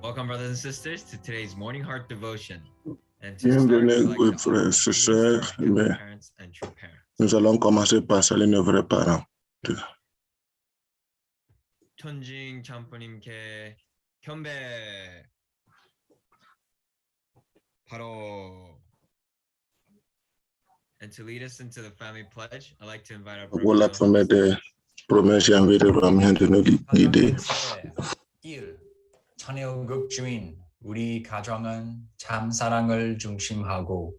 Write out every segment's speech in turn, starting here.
Welcome, brothers and sisters, to today's morning heart devotion. And to Bienvenue, start, we'd frères et like to sœurs, offer our mais parents and true parents. nous allons commencer par saluer nos vrais parents. 천징 참부님께 경배 바로. And to lead us into the family pledge, I'd like to invite our Pour la première des promesses, j'ai envie de Romain de nous guider. 1. 천혜의국 주인 우리 가정은 참 사랑을 중심하고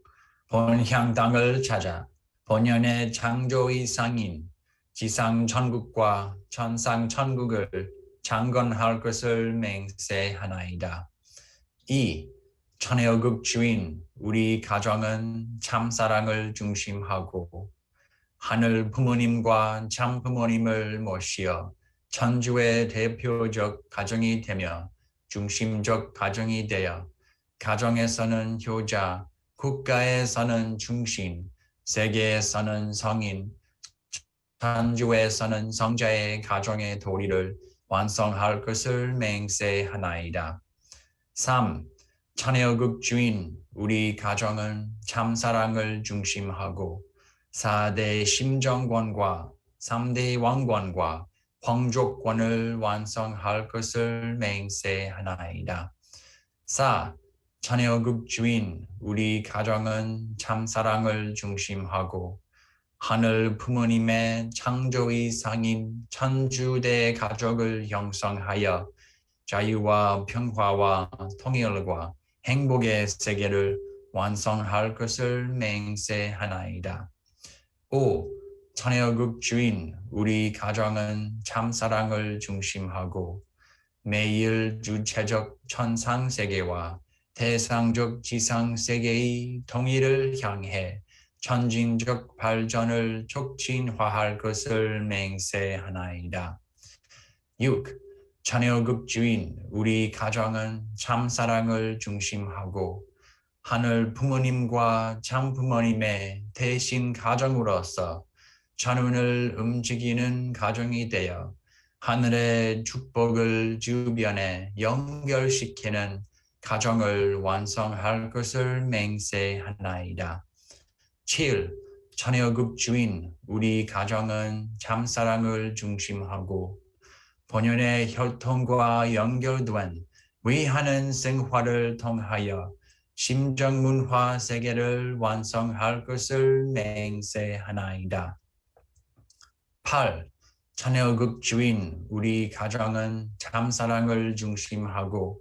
본향 땅을 찾아 본연의 창조의 상인 지상 천국과 천상 천국을 창건할 것을 맹세하나이다. 2. 천혜의국 주인 우리 가정은 참 사랑을 중심하고 하늘 부모님과 참 부모님을 모시어 천주의 대표적 가정이 되며 중심적 가정이 되어 가정에서는 효자, 국가에서는 중심, 세계에서는 성인, 천주에서는 성자의 가정의 도리를 완성할 것을 맹세하나이다. 3. 천혜의국 주인 우리 가정은 참사랑을 중심하고 4대 심정권과 3대 왕권과皇族권을 완성할 것을 맹세하나이다. 4. 천혜의국 주인 우리 가정은 참사랑을 중심하고 하늘 부모님의 창조의 상인 천주대 가족을 형성하여 자유와 평화와 통일과 행복의 세계를 완성할 것을 맹세하나이다. 5. 천혜의국 주인 우리 가정은 참사랑을 중심하고 매일 주체적 천상세계와 대상적 지상세계의 통일을 향해 천진적 발전을 촉진화할 것을 맹세하나이다. 6. 천혜의국 주인 우리 가정은 참사랑을 중심하고 하늘 부모님과 참부모님의 대신 가정으로서 천운을 움직이는 가정이 되어 하늘의 축복을 주변에 연결시키는 가정을 완성할 것을 맹세하나이다. 7. 천혜의국 주인 우리 가정은 참사랑을 중심하고 본연의 혈통과 연결된 위하는 생활을 통하여 심정문화 세계를 완성할 것을 맹세하나이다. 8. 천혜의국 주인 우리 가정은 참사랑을 중심하고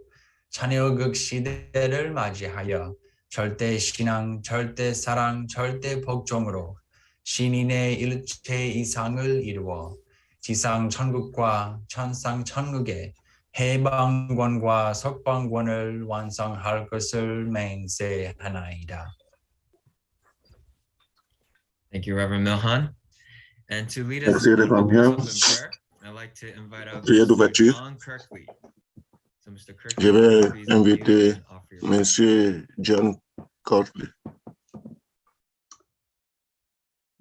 천혜의국 시대를 맞이하여 절대신앙, 절대사랑, 절대복종으로 신인의 일체 이상을 이루어 지상천국과 천상천국의 해방권과 석방권을 완성할 것을 맹세하나이다. Thank you, Reverend Milhan. And to lead us Merci, in the Reverend open Milhan. prayer, I'd like to invite our Prière d'ouverture. John Kirkley. So, Mr. Kirkley, Je vais please unmute inviter and offer your Monsieur John Cotley.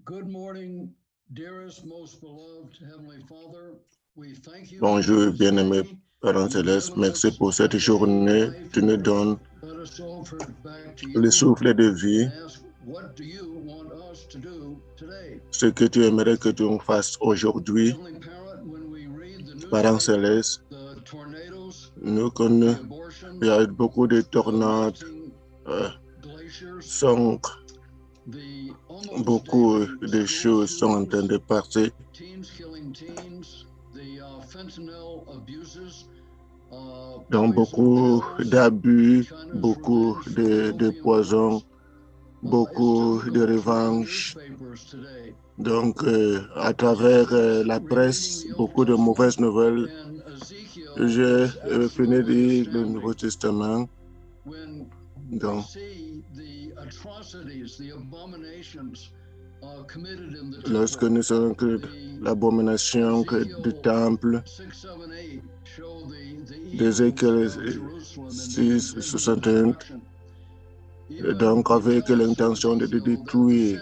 Good morning, dearest, most beloved Heavenly Father. We thank you. Bonjour, bien-aimés parents célestes. Merci pour cette journée. Tu nous donnes Let us offer it back to le you souffle de vie. and ask, what do you want us to do today? Ce que tu aimerais que tu fasses aujourd'hui, Heavenly Parent, when we read the parents newspaper, célestes, the tornadoes, nous the connaissons, abortions, il y a beaucoup de the tornades, melting glaciers, sont the almost beaucoup daily de school choses sont en train de shootings, passer. teens killing teens, the fentanyl abuses, Donc beaucoup d'abus, beaucoup de poison, beaucoup de revanche. Donc à travers la presse, beaucoup de mauvaises nouvelles. J'ai fini de lire le Nouveau Testament. Donc lorsque nous savons que l'abomination du temple d'Ézéchiel 6, 61, donc avec l'intention de détruire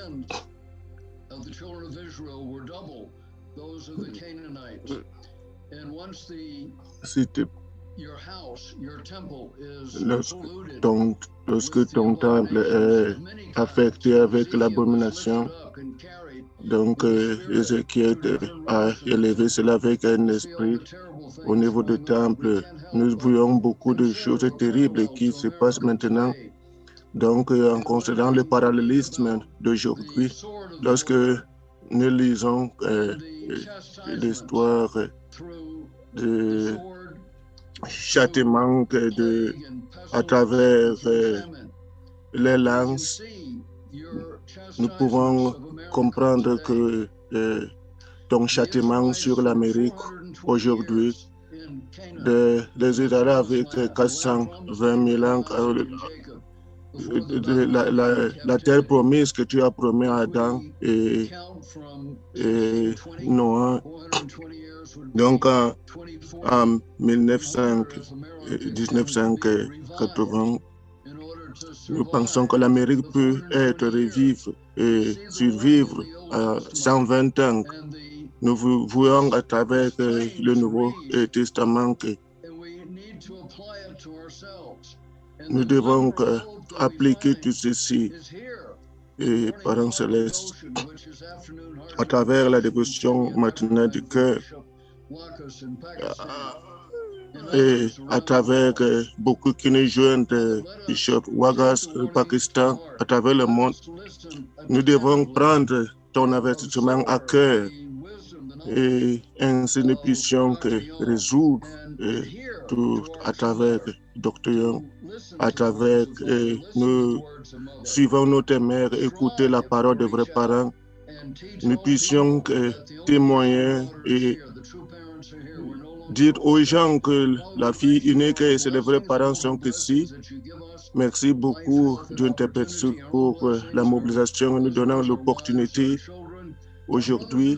your house, your temple is lorsque polluted lorsque ton temple est affecté avec l'abomination, donc Ézéchiel a élevé cela avec un esprit au niveau du temple. Nous voyons beaucoup de choses terribles qui se passent maintenant. Donc, en considérant le parallélisme d'aujourd'hui, lorsque nous lisons l'histoire de châtiment à travers les lances, nous pouvons comprendre que ton châtiment sur l'Amérique aujourd'hui, des Israéliens avec 420 000 ans, la terre promise que tu as promis à Adam et Noé. Donc, en 1980, nous pensons que l'Amérique peut être revive et survivre à 120 ans. Nous voyons à travers le Nouveau Testament que nous devons appliquer tout ceci et Parents célestes à travers la dévotion matinale du cœur et à travers beaucoup qui nous joignent de Bishop Wagas au Pakistan, à travers le monde. Nous devons prendre ton avertissement à cœur et ainsi nous puissions résoudre tout à travers Dr. Young, à travers nous suivons notre mère, écouter la parole de vrais parents, nous puissions témoigner et dire aux gens que la fille unique et ses vrais parents sont ici. Merci beaucoup d'interpréter pour la mobilisation et nous donnant l'opportunité aujourd'hui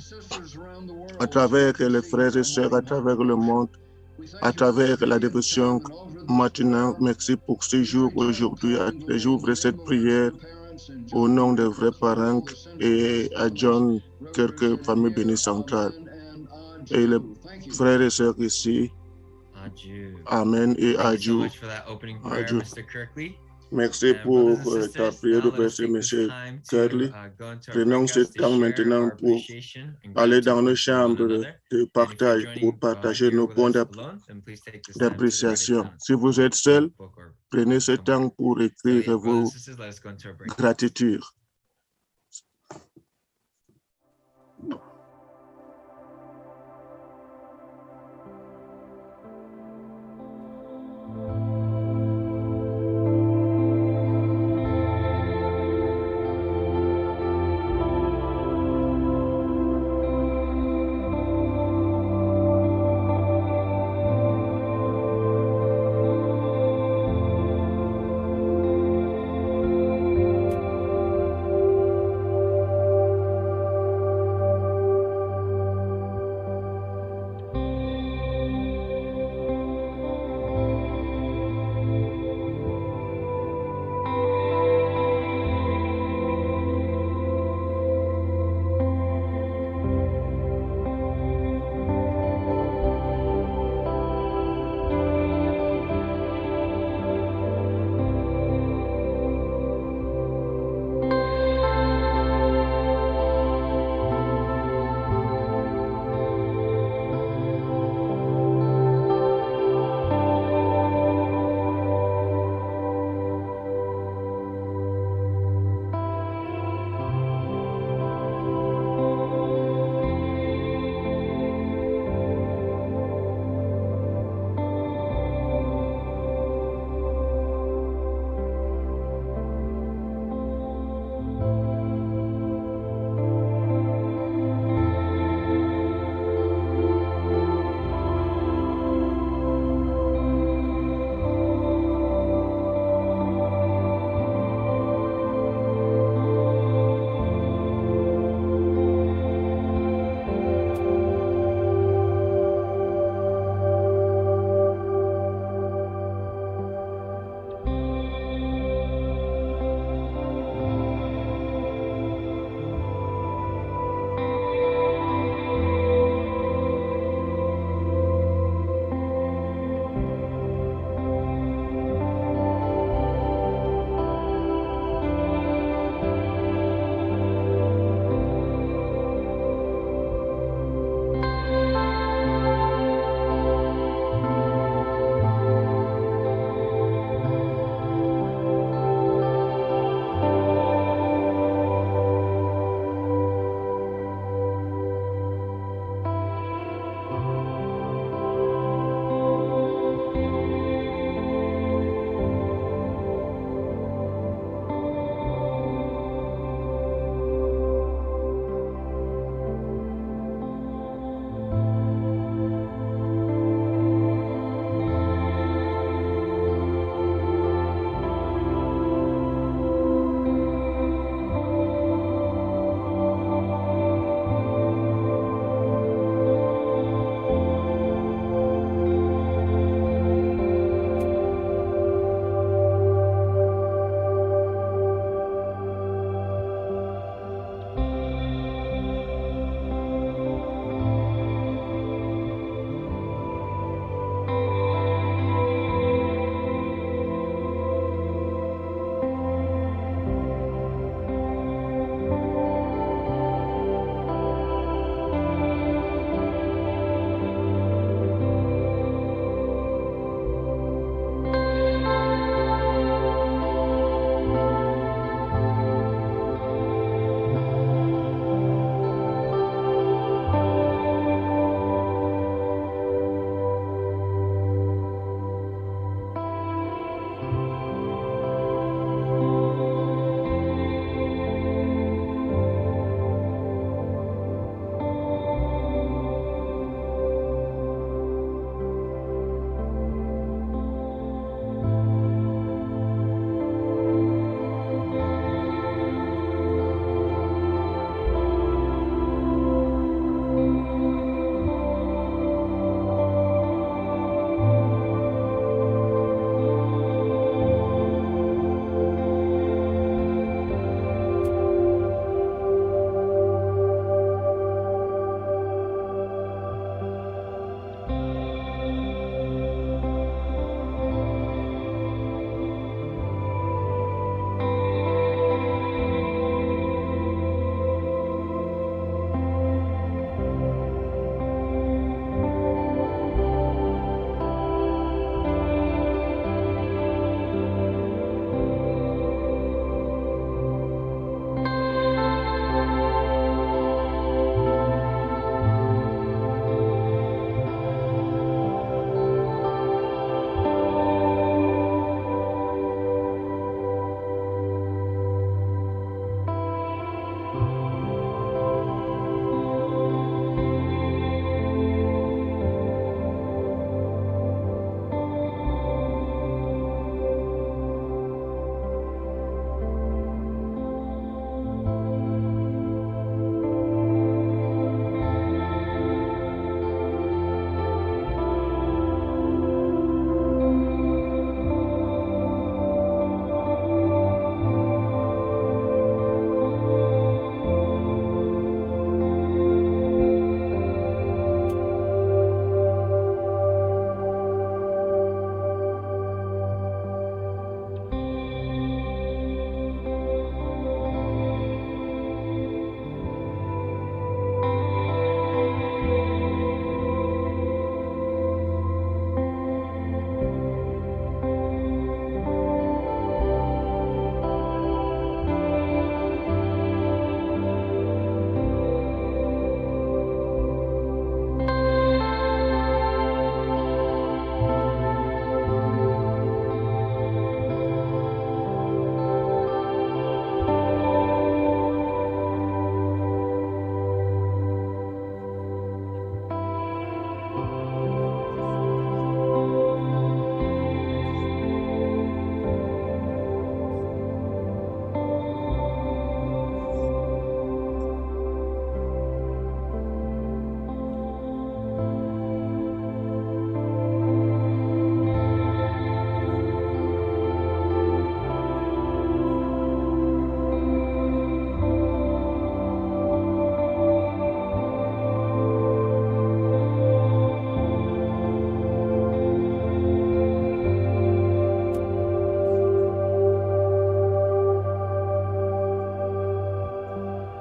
à travers les frères et sœurs, à travers le monde, à travers la dévotion matinale. Merci pour ce jour aujourd'hui. J'ouvre cette prière au nom des vrais parents et à John, quelques familles bénies centrales. Et les frères et sœurs ici. Amen et adieu. Merci pour ta prière de verset, M. Curly. Prenons ce temps maintenant pour aller dans nos chambres de partage, pour partager nos points d'appréciation. Si vous êtes seul, prenez ce temps pour écrire vos gratitudes.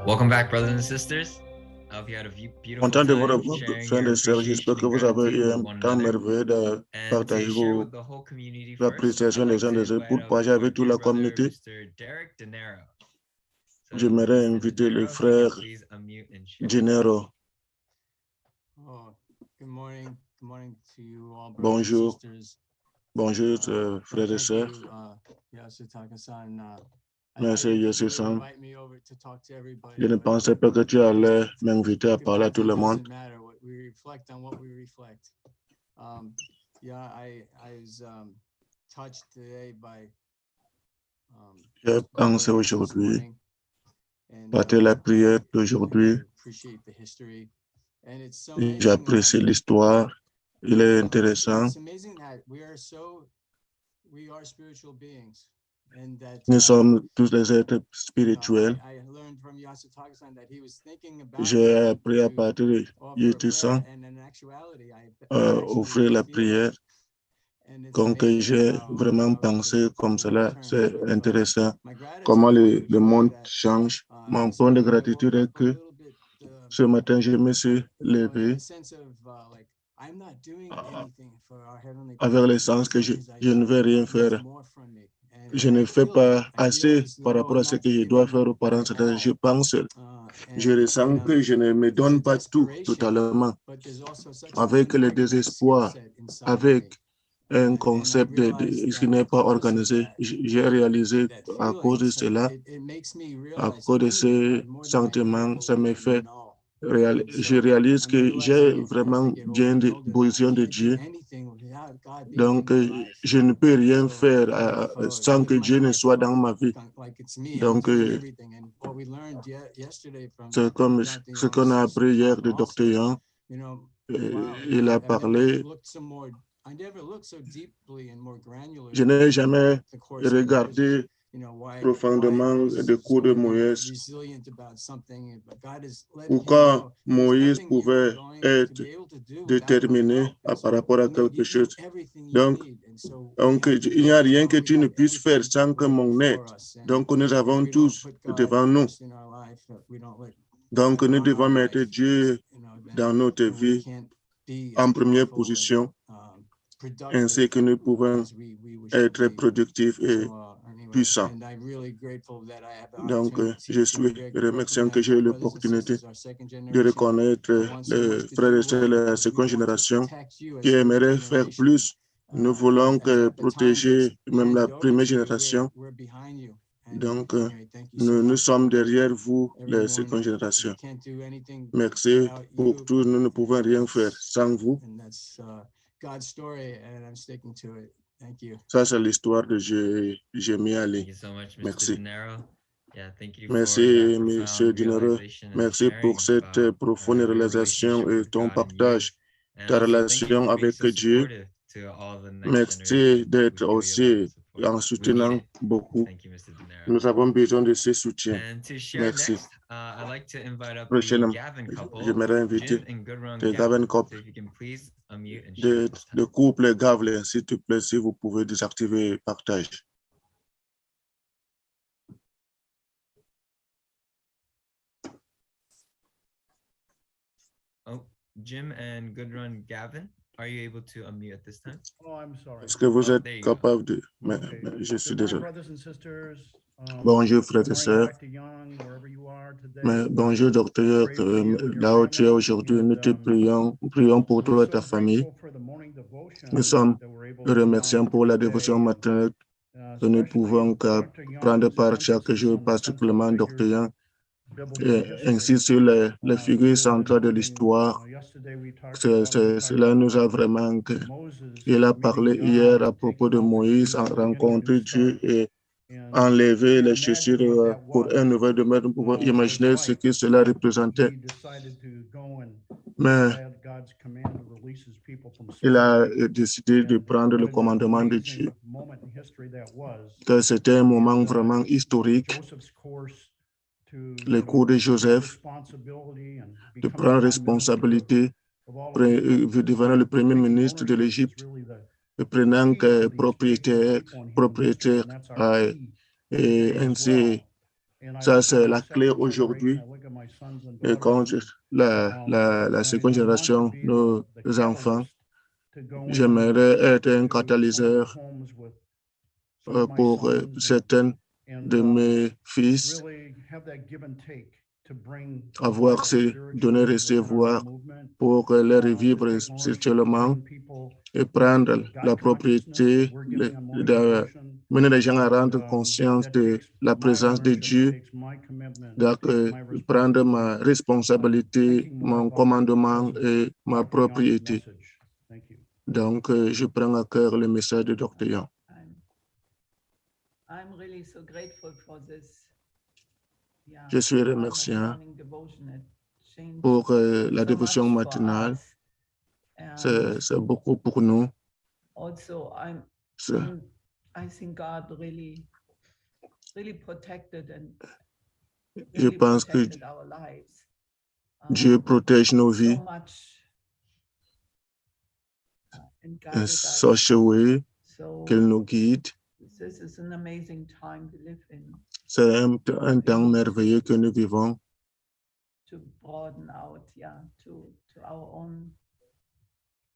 Welcome back, brothers and sisters. I hope you had a beautiful Content de time votre sharing frères your et sœurs, j'espère appreciation que and vous avez gratitude eu with un one temps another. merveilleux de And partager to share vos with the whole community first, I'd appréciations like des uns to des autres pour invite up partager our avec toute dear la brother, communauté. Mr. Derek Dinero. So, J'aimerais Mr. inviter le Dinero, if you frère can please unmute and share. Gennaro. Oh, good morning. Good morning to you all, brothers Bonjour. and sisters. Bonjour, And frères et thank sœurs. you, Yasutaka-san. Merci, didn't think you would Yassu-san. invite me over to talk to everybody, Je ne but pensais pas que tu allais it m'inviter à parler à tout le monde. doesn't matter what we reflect on what we reflect. Yeah, I was touched today by J'ai the pensé prayer this aujourd'hui, morning, and par la prière I d'aujourd'hui, appreciate the history, and it's so amazing. j'apprécie l'histoire. Il est intéressant. It's amazing that we are spiritual beings, and that Nous sommes tous des êtres spirituels. I learned from Yasutaka-san that he was thinking about J'ai appris à partir de offer a Yétusan prayer, and in actuality, I offrir la feel it. prière. And it's Comme que amazing j'ai how vraiment the pensé comme world cela, turns. c'est But, intéressant. my gratitude Comment for le is monde that, change. Mon this point de morning I gratitude woke est up a que little bit, ce matin, je me suis in levé the sense of like I'm not doing anything for our heavenly avec Father le sens que as much as I je ne vais should. rien God needs faire. more from me. Je And ne I fais feel pas that. I feel assez this par rapport low, à ce not que je dois giving faire auparavant. C'est-à-dire, je all. pense, je And, ressens que je ne me donne pas tout totalement. but there's also such Avec an le organized désespoir, skill set inside of avec me. un And I concept realized qui that n'est pas because of organisé. that, J'ai réalisé that à cause de feeling, cela, it makes me à realize cause de I need ces God more than I sentiments, ever ça me believed I fait, know. je réalise I'm que realizing j'ai it as vraiment I get bien older de and older that I position de can't do Dieu. anything without God being Donc, in my life. je ne peux rien So, faire sans that que was my Dieu ne heart soit dans for ma vie. like it's me. I'm Donc, doing everything. And what we learned yesterday from c'est comme Dr. ce qu'on a Young's appris hier talk de also, Dr. Young. you know, Il a I've parlé. never looked so deeply and more granular Je n'ai jamais the course of regardé Moses, you know, why profondément Moses le is cours de so Moïse. resilient about something, but God has let him Pourquoi know Moïse there's nothing you pouvait are going être to be able to do without my déterminé help. And par so rapport à you quelque need chose. everything you Donc, need. And so we have to il n'y a focus rien on que we tu ne have puisses faire everything sans que right mon aide. before us. And Donc, nous if avons we don't tous put God devant nous. first in our life, we don't let Donc, God nous run devons our mettre life, Dieu you know, then dans notre we vie can't be en as première powerful position, and ainsi productive que nous pouvons as we should être be. productifs et So anyway, puissants. and I'm really grateful that I have the Donc, opportunity je to suis remerciant que recognize j'ai eu my brothers and l'opportunité sisters, our second de generation, reconnaître who want so les much to frères do et sœurs de well la because we seconde want to génération protect you as qui second aimeraient faire generation. plus. Nous voulons As the baton protéger gets même la handed over première to you, génération. we're behind you. And Donc, anyway, thank you so nous much sommes for derrière vous, every les secondes morning. We générations. can't do anything Merci without pour you. tout. Nous ne pouvons And rien faire sans vous. that's God's story, and I'm sticking to it. Thank you. Ça, c'est l'histoire de Jémi Ali. Thank you so much, Mr. Merci. Dinero. Yeah, thank you Merci, for that Monsieur profound Dinero. realization and Merci pour sharing cette about profonde your réalisation relationship et with ton God and you. partage, And ta also, thank you relation for being avec so Dieu. supportive to all the next Merci generation. d'être We feel your love aussi and support. en We need soutenant it. beaucoup. Thank you, Mr. Dinero. Nous avons besoin de ce soutien. And to share Merci. next, I'd like to invite up the Prochainement, Gavin couple, j'aimerais inviter Jim and Goodrun les Gavin. Gavin couple, So if you can please unmute and share at this time. le couple Gavlin, s'il te plaît, si vous pouvez désactiver le partage. Oh, Jim and Goodrun Gavin, are you able to unmute at this time? Oh, I'm sorry. Est-ce que vous Oh, êtes there you go. capable de... Okay. Je suis Good morning, désolé. brothers and sisters. Bonjour, Good frères et morning, sœurs. Dr. Young, wherever you are today. Bonjour, docteur. Pray for you and your Là où tu es family. aujourd'hui, nous te And, prions pour toi we're et ta so famille. grateful for the morning devotion Nous sommes that we're able to remerciants join pour la today, dévotion and, matinale que nous pouvons Dr. prendre Young's part chaque emphasis jour, on the particulièrement central Dr. figures Young, of biblical ainsi history. sur les figures Really centrales de moving. l'histoire. Yesterday we talked about Cela nous a vraiment... Il a parlé hier à propos de Moïse, rencontrer Dieu et enlever les chaussures pour un nouvel domaine. Nous pouvons imaginer ce que cela représentait. Mais il a décidé de prendre le commandement de Dieu. Que c'était un moment vraiment historique, le cours de Joseph, de prendre responsabilité, devenant le premier ministre de l'Égypte, prenant propriétaire, et ainsi, ça c'est la clé aujourd'hui. my sons and Et quand daughters, la seconde génération, nos enfants, j'aimerais être un catalyseur pour certains de mes fils, avoir ces donner recevoir pour les revivre spirituellement et prendre la propriété, mener les gens à rendre conscience de la présence de Dieu, donc prendre ma responsabilité, mon commandement et ma propriété. Donc, je prends à cœur le message de Dr. Young. I'm really so grateful for this. Je suis remerciant pour la dévotion matinale. C'est beaucoup pour nous. Also, I think God really protected and Je pense que our lives. Dieu protège nos vies So much, and in guided us. such a way So qu'il nous guide. this is an amazing time to live in, C'est un temps merveilleux que nous vivons to broaden out, to our own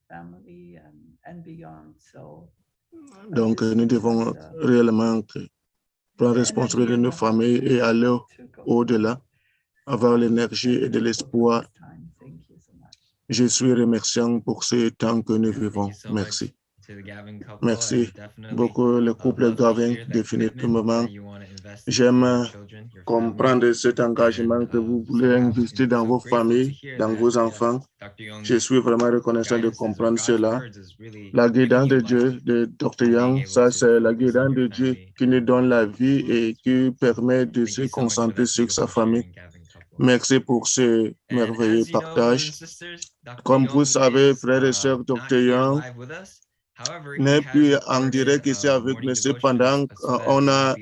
family and beyond. So Donc, nous devons réellement prendre responsabilité de nos familles et aller au-delà, avoir l'énergie et de l'espoir. Je suis remerciant pour ce temps que nous vivons. Merci. Merci beaucoup, le couple Gavin, définitivement. J'aime comprendre cet engagement que vous voulez investir dans vos familles, dans vos enfants. Je suis vraiment reconnaissant de comprendre cela. La guidance de Dieu, de Dr. Young, ça c'est la guidance de Dieu qui nous donne la vie et qui permet de se concentrer sur sa famille. Merci pour ce merveilleux partage. Comme vous savez, frères et sœurs, Dr. Young n'est plus en direct ici avec nous. Cependant, on a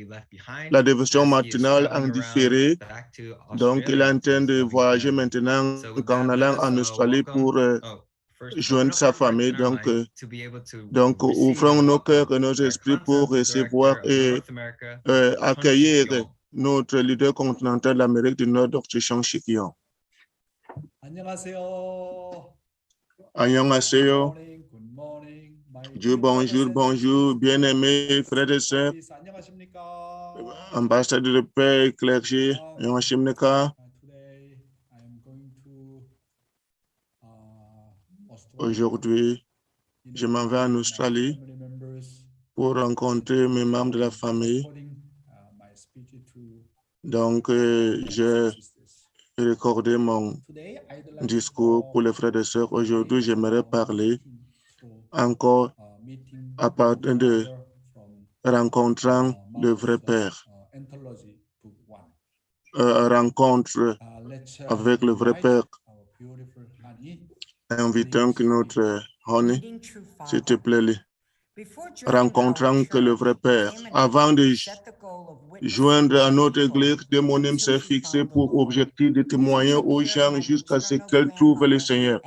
la dévotion matinale en différé. Donc, il est en train de voyager maintenant en allant en Australie pour joindre sa famille. Donc, ouvrons nos cœurs et nos esprits pour recevoir et accueillir notre leader continental de l'Amérique du Nord, Dr. Sean Shikion. Annyeonghaseyo. Dieu, bonjour, bonjour, bien-aimés frères et sœurs, ambassadeur de paix, clergé, annyeonghaseyo. Aujourd'hui, je m'en vais en Australie pour rencontrer mes membres de la famille. Donc, j'ai recordé mon discours pour les frères et sœurs. Aujourd'hui, j'aimerais parler encore à partir de rencontrant le vrai Père. Rencontre avec le vrai Père. Invitons que notre Honey, s'il te plaît, rencontrant que le vrai Père. Avant de joindre à notre église, Démonim s'est fixé pour objectif de témoigner aux gens jusqu'à ce qu'elle trouve le Seigneur.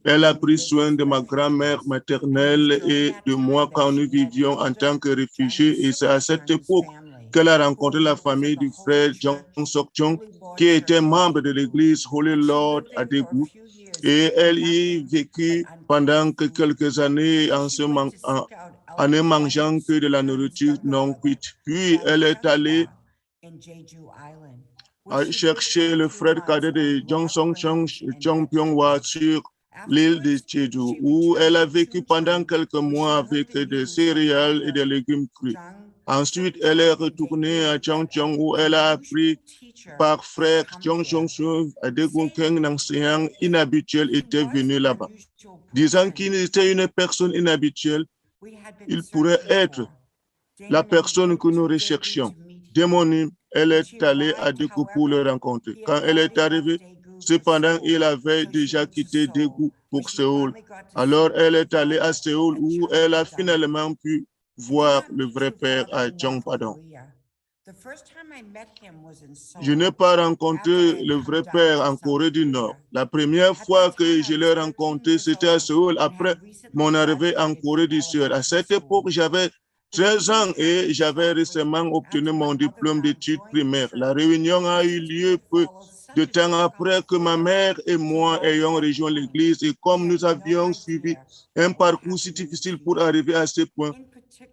Elle a pris soin de ma grand-mère maternelle et de moi quand nous vivions en tant que réfugiés. Et c'est à cette époque qu'elle a rencontré la famille du frère John Sok-Chung, qui était membre de l'église Holy Lord à Daegu. Et elle y vécut pendant quelques années en ne mangeant que de la nourriture non cuite. Puis elle est allée chercher le frère cadet de John Sok-Chung, Chung Pyong-Hwa, sur l'île de Jeju, où elle a vécu pendant quelques mois avec des céréales et des légumes crus. Ensuite, elle est retournée à Changchun, où elle a appris par frère Changchun à Daegu qu'un enseignant inhabituel était venu là-bas. Disant qu'il était une personne inhabituelle, il pourrait être la personne que nous recherchions. Démonim, elle est allée à Daegu pour le rencontrer. Quand elle est arrivée, cependant, il avait déjà quitté Daegu pour Séoul. Alors, elle est allée à Séoul où elle a finalement pu voir le vrai Père à Chongpadong. Je n'ai pas rencontré le vrai Père en Corée du Nord. La première fois que je l'ai rencontré, c'était à Séoul, après mon arrivée en Corée du Sud. À cette époque, j'avais 13 ans et j'avais récemment obtenu mon diplôme d'études primaires. La réunion a eu lieu peu de temps après que ma mère et moi ayons rejoint l'église et comme nous avions suivi un parcours si difficile pour arriver à ce point,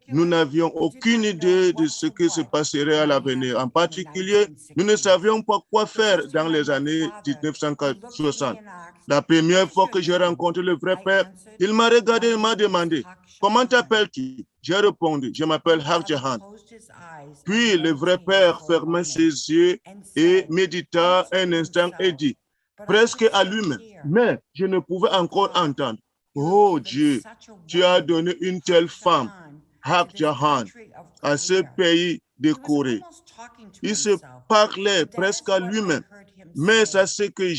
nous n'avions aucune idée de ce qui se passerait à l'avenir. En particulier, nous ne savions pas quoi faire dans les années 1960. La première fois que j'ai rencontré le vrai père, il m'a regardé et m'a demandé, « Comment t'appelles-tu » J'ai répondu, « Je m'appelle Haq Jahan ». Puis le vrai père ferma ses yeux et médita un instant et dit, presque à lui-même, mais je ne pouvais encore entendre. « Oh Dieu, tu as donné une telle femme, Haq Jahan, à ce pays de Corée. » Il se parlait presque à lui-même, mais c'est ce que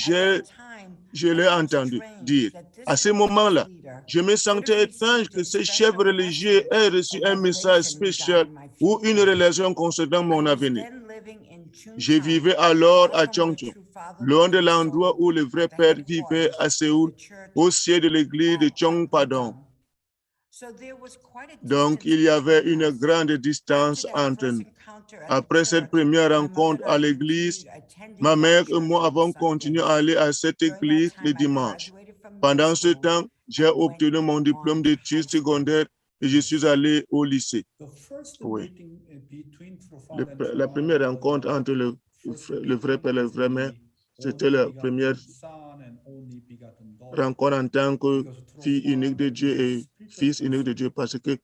je l'ai entendu dire. À ce moment-là, je me sentais étrange que ce chef religieux ait reçu un message spécial ou une relation concernant mon avenir. Je vivais alors à Chongchon, loin de l'endroit où le vrai père vivait à Séoul, au siège de l'église de Chongpadong. Donc, il y avait une grande distance entre nous. Après cette première rencontre à l'église, ma mère et moi avons continué à aller à cette église le dimanche. Pendant ce temps, j'ai obtenu mon diplôme d'études secondaires et je suis allé au lycée. Oui. La première rencontre entre le vrai père et le vrai mère, c'était la première rencontre en tant que fille unique de Dieu et fils unique de Dieu parce que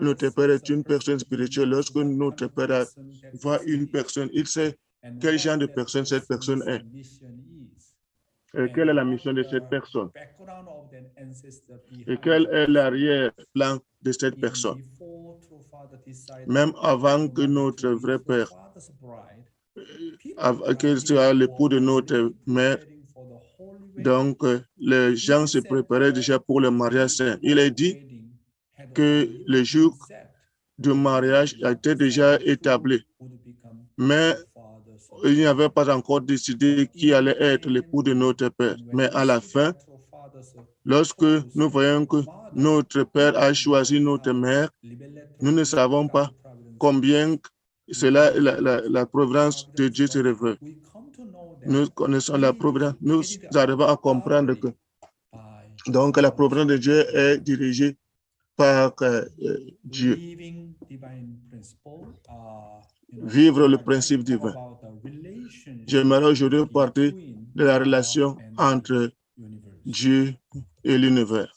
notre père est une personne spirituelle. Lorsque notre père voit une personne, il sait quel genre de personne cette personne est. Et quelle est la mission de cette personne? Et quel est l'arrière-plan de cette personne? Même avant que notre vrai père, qu'il soit l'époux de notre mère, donc les gens se préparaient déjà pour le mariage saint. Il est dit que le jour du mariage a été déjà établi, mais il n'y avait pas encore décidé qui allait être l'époux de notre père. Mais à la fin, lorsque nous voyons que notre père a choisi notre mère, nous ne savons pas combien cela, la providence de Dieu se révèle. Nous connaissons la providence, nous arrivons à comprendre que donc la providence de Dieu est dirigée par Dieu. Vivre le principe divin. J'aimerais aujourd'hui parler de la relation entre Dieu et l'univers.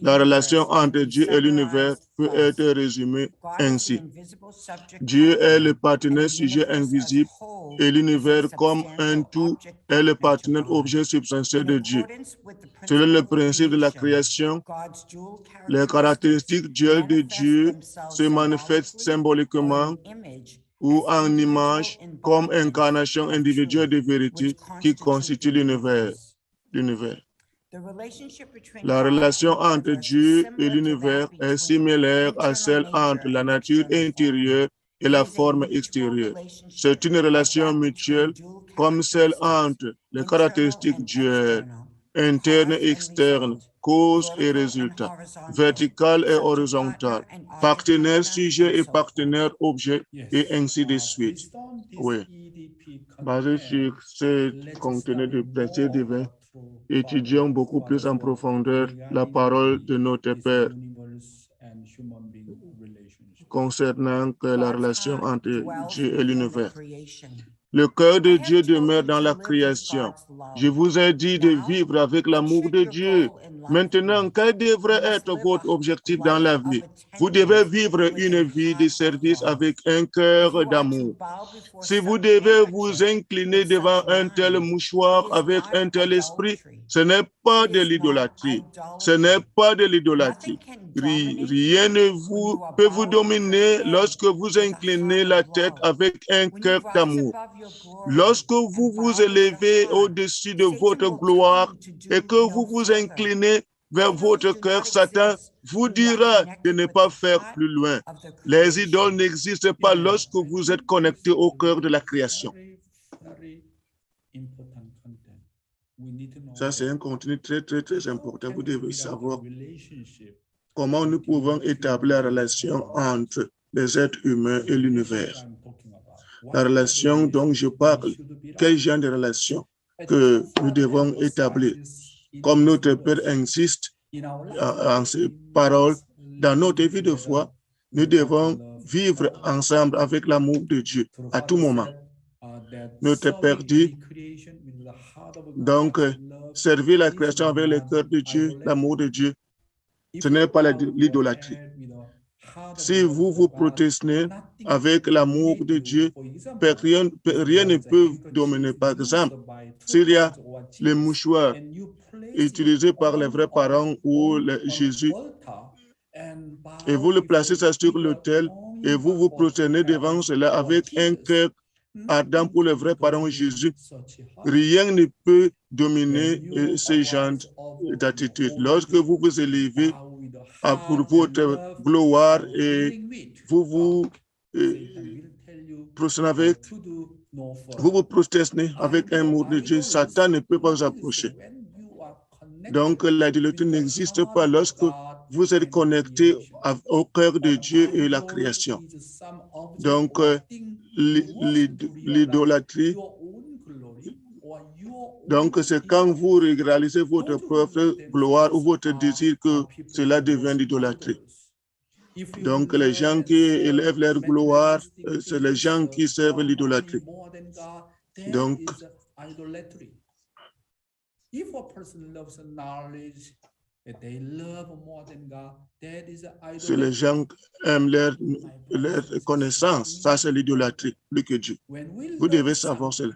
La relation entre Dieu et l'univers peut être résumée ainsi. Dieu est le partenaire sujet invisible et l'univers comme un tout est le partenaire objet substantiel de Dieu. Selon le principe de la création, les caractéristiques duelles de Dieu se manifestent symboliquement ou en image comme incarnation individuelle de vérité qui constitue l'univers. La relation entre Dieu et l'univers est similaire à celle entre la nature intérieure et la forme extérieure. C'est une relation mutuelle comme celle entre les caractéristiques duelles, internes et externes, cause et résultat, vertical et horizontal, partenaire sujet et partenaire objet, et ainsi de suite. Oui. Basé sur ce contenu du principe divin, étudions beaucoup plus en profondeur la parole de notre Père concernant la relation entre Dieu et l'univers. Le cœur de Dieu demeure dans la création. Je vous ai dit de vivre avec l'amour de Dieu. Maintenant, quel devrait être votre objectif dans la vie? Vous devez vivre une vie de service avec un cœur d'amour. Si vous devez vous incliner devant un tel mouchoir avec un tel esprit, ce n'est pas de l'idolâtrie. Ce n'est pas de l'idolâtrie. Rien ne peut vous dominer lorsque vous inclinez la tête avec un cœur d'amour. Lorsque vous vous élevez au-dessus de votre gloire et que vous vous inclinez vers votre cœur, Satan vous dira de ne pas faire plus loin. Les idoles n'existent pas lorsque vous êtes connecté au cœur de la création. Ça, c'est un contenu très, très, très important. Vous devez savoir comment nous pouvons établir la relation entre les êtres humains et l'univers. La relation dont je parle, quel genre de relation que nous devons établir? Comme notre Père insiste en ces paroles, dans notre vie de foi, nous devons vivre ensemble avec l'amour de Dieu à tout moment. Notre Père dit, donc, servir la création avec le cœur de Dieu, l'amour de Dieu, ce n'est pas l'idolâtrie. Si vous vous protestez avec l'amour de Dieu, rien ne peut dominer. Par exemple, s'il y a les mouchoirs utilisés par les vrais parents ou Jésus, et vous le placez ça sur l'autel, et vous vous prosternez devant cela avec un cœur ardent pour le vrai parent Jésus, rien ne peut dominer ce genre d'attitude. Lorsque vous vous élevez pour votre gloire et vous vous prosternez avec un amour de Dieu, Satan ne peut pas vous approcher. Donc, l'idolâtrie n'existe pas lorsque vous êtes connecté au cœur de Dieu et la création. Donc, l'idolâtrie, donc c'est quand vous réalisez votre propre gloire ou votre désir que cela devient l'idolâtrie. Donc, les gens qui élèvent leur gloire, c'est les gens qui servent l'idolâtrie. Donc, si les gens aiment leur connaissance, ça c'est l'idolâtrie, plus que Dieu. Vous devez savoir cela.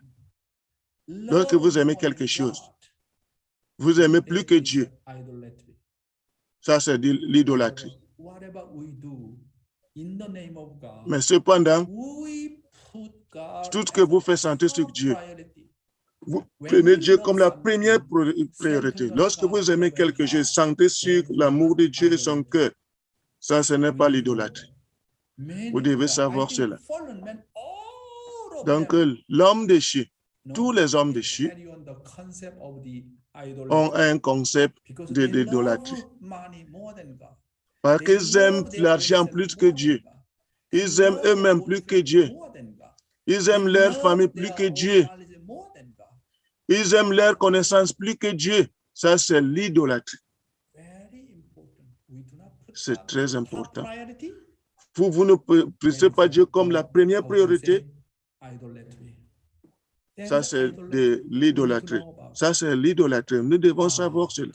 Lorsque vous aimez quelque chose, vous aimez plus que Dieu. Ça c'est l'idolâtrie. Mais cependant, tout ce que vous faites sentir sur Dieu, vous prenez Dieu comme la première priorité. Lorsque vous aimez quelque chose, sentez sur l'amour de Dieu et son cœur. Ça, ce n'est pas l'idolâtrie. Vous devez savoir cela. Donc, l'homme déchu, tous les hommes déchus ont un concept d'idolâtrie. Parce qu'ils aiment l'argent plus que Dieu. Ils aiment eux-mêmes plus que Dieu. Ils aiment leur famille plus que Dieu. Ils aiment leur connaissance plus que Dieu. Ça, c'est l'idolâtrie. C'est très important. Vous ne placez pas Dieu comme la première priorité. Ça, c'est de l'idolâtrie. Ça, c'est l'idolâtrie. Nous devons savoir cela.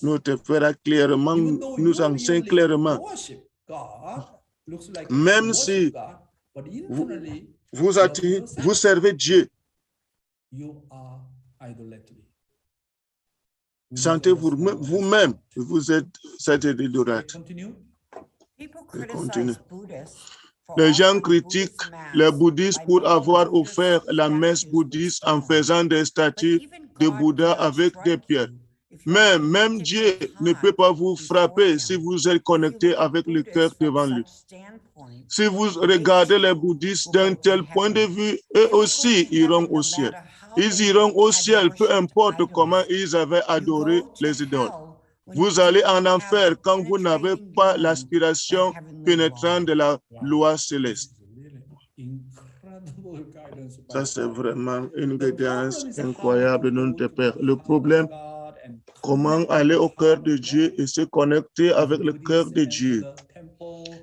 Notre Père clairement, nous enseigne clairement. Même si vous servez Dieu, sentez vous-même, vous êtes cette idolâtre. Continue. Les gens critiquent les bouddhistes pour avoir offert la messe bouddhiste en faisant des statues de Bouddha avec des pierres. Mais même Dieu ne peut pas vous frapper si vous êtes connecté avec le cœur devant lui. Si vous regardez les bouddhistes d'un tel point de vue, eux aussi iront au ciel. Ils iront au ciel, peu importe comment ils avaient adoré les idoles. Vous allez en enfer quand vous n'avez pas l'aspiration pénétrante de la loi céleste. Ça, c'est vraiment une guidance incroyable de notre Père. Le problème, comment aller au cœur de Dieu et se connecter avec le cœur de Dieu.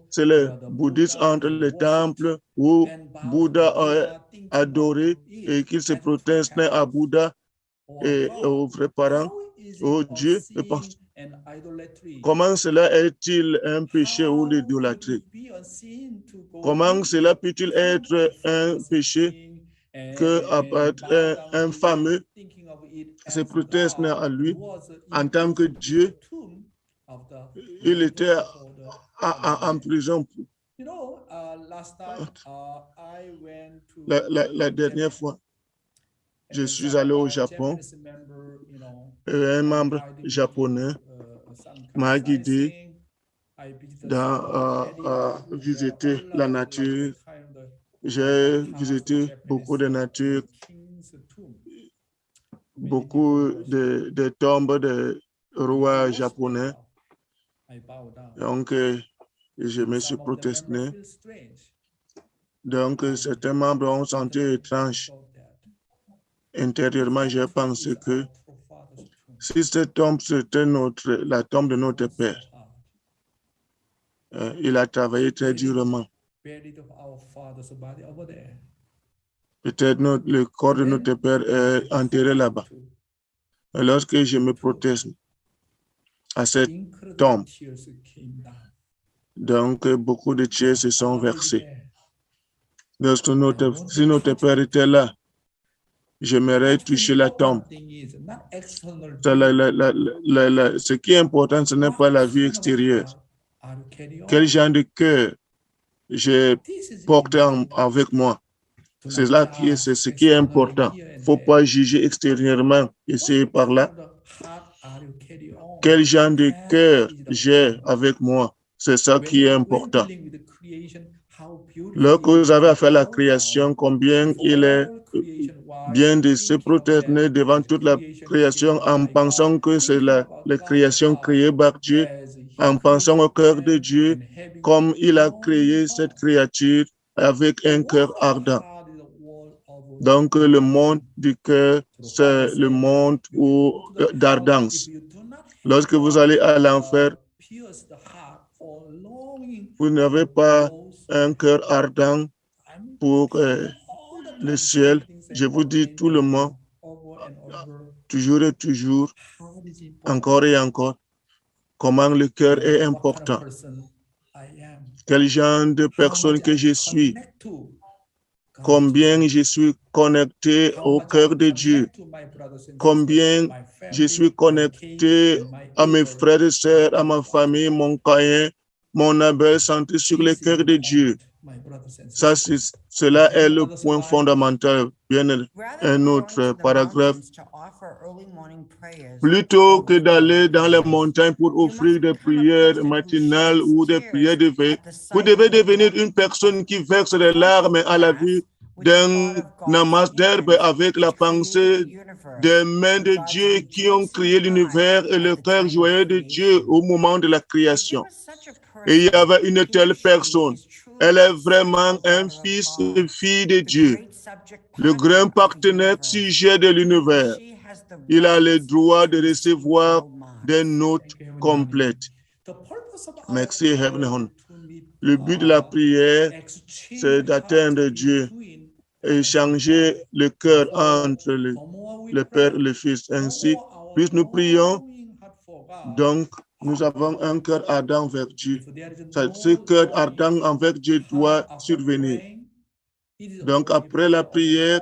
C'est le bouddhisme entre les temples où Bouddha a adoré et qu'il se proteste à Bouddha et aux vrais parents, au Dieu. Comment cela est-il un péché ou l'idolâtrie? Comment cela peut-il être un péché que un fameux se proteste à lui en tant que Dieu? Il était en prison. La dernière fois, je suis allé au Japon et un membre japonais m'a guidé à visiter la nature. J'ai visité beaucoup de nature, beaucoup de tombes de rois japonais. Donc, je me suis protesté. Donc, certains membres ont senti étrange. Intérieurement, j'ai pensé que si cette tombe c'était la tombe de notre père, il a travaillé très durement. Peut-être le corps de notre père est enterré là-bas. Et lorsque je me protège à cette tombe, donc beaucoup de tears se sont versés. Lorsque si notre père était là, j'aimerais toucher la tombe. Ce qui est important, ce n'est pas la vie extérieure. Quel genre de cœur j'ai porté avec moi? C'est ce qui est important. Il ne faut pas juger extérieurement ici et par là. Quel genre de cœur j'ai avec moi? C'est ça qui est important. Lorsque vous avez fait la création, combien il est bien de se prosterner devant toute la création en pensant que c'est la création créée par Dieu, en pensant au cœur de Dieu, comme il a créé cette créature avec un cœur ardent. Donc, le monde du cœur, c'est le monde d'ardence. Lorsque vous allez à l'enfer, vous n'avez pas un cœur ardent pour le ciel. Je vous dis tout le monde, toujours et toujours, encore et encore, comment le cœur est important. Quel genre de personne que je suis. Combien je suis connecté au cœur de Dieu. Combien je suis connecté à mes frères et sœurs, à ma famille, mon caïn, mon Abel, centré sur le cœur de Dieu. Cela est le point fondamental. Bien, un autre paragraphe. Plutôt que d'aller dans les montagnes pour offrir des prières matinales ou des prières de veille, vous devez devenir une personne qui verse des larmes à la vue d'un amas d'herbe avec la pensée des mains de Dieu qui ont créé l'univers et le cœur joyeux de Dieu au moment de la création. Et il y avait une telle personne. Elle est vraiment un fils et fille de Dieu, le grand partenaire sujet de l'univers. Il a le droit de recevoir des notes complètes. Merci, Heavenly Home. Le but de la prière, c'est d'atteindre Dieu et changer le cœur entre le Père et le Fils. Ainsi, plus nous prions, donc nous avons un cœur ardent vers Dieu. Ce cœur ardent envers Dieu doit survenir. Donc, après la prière,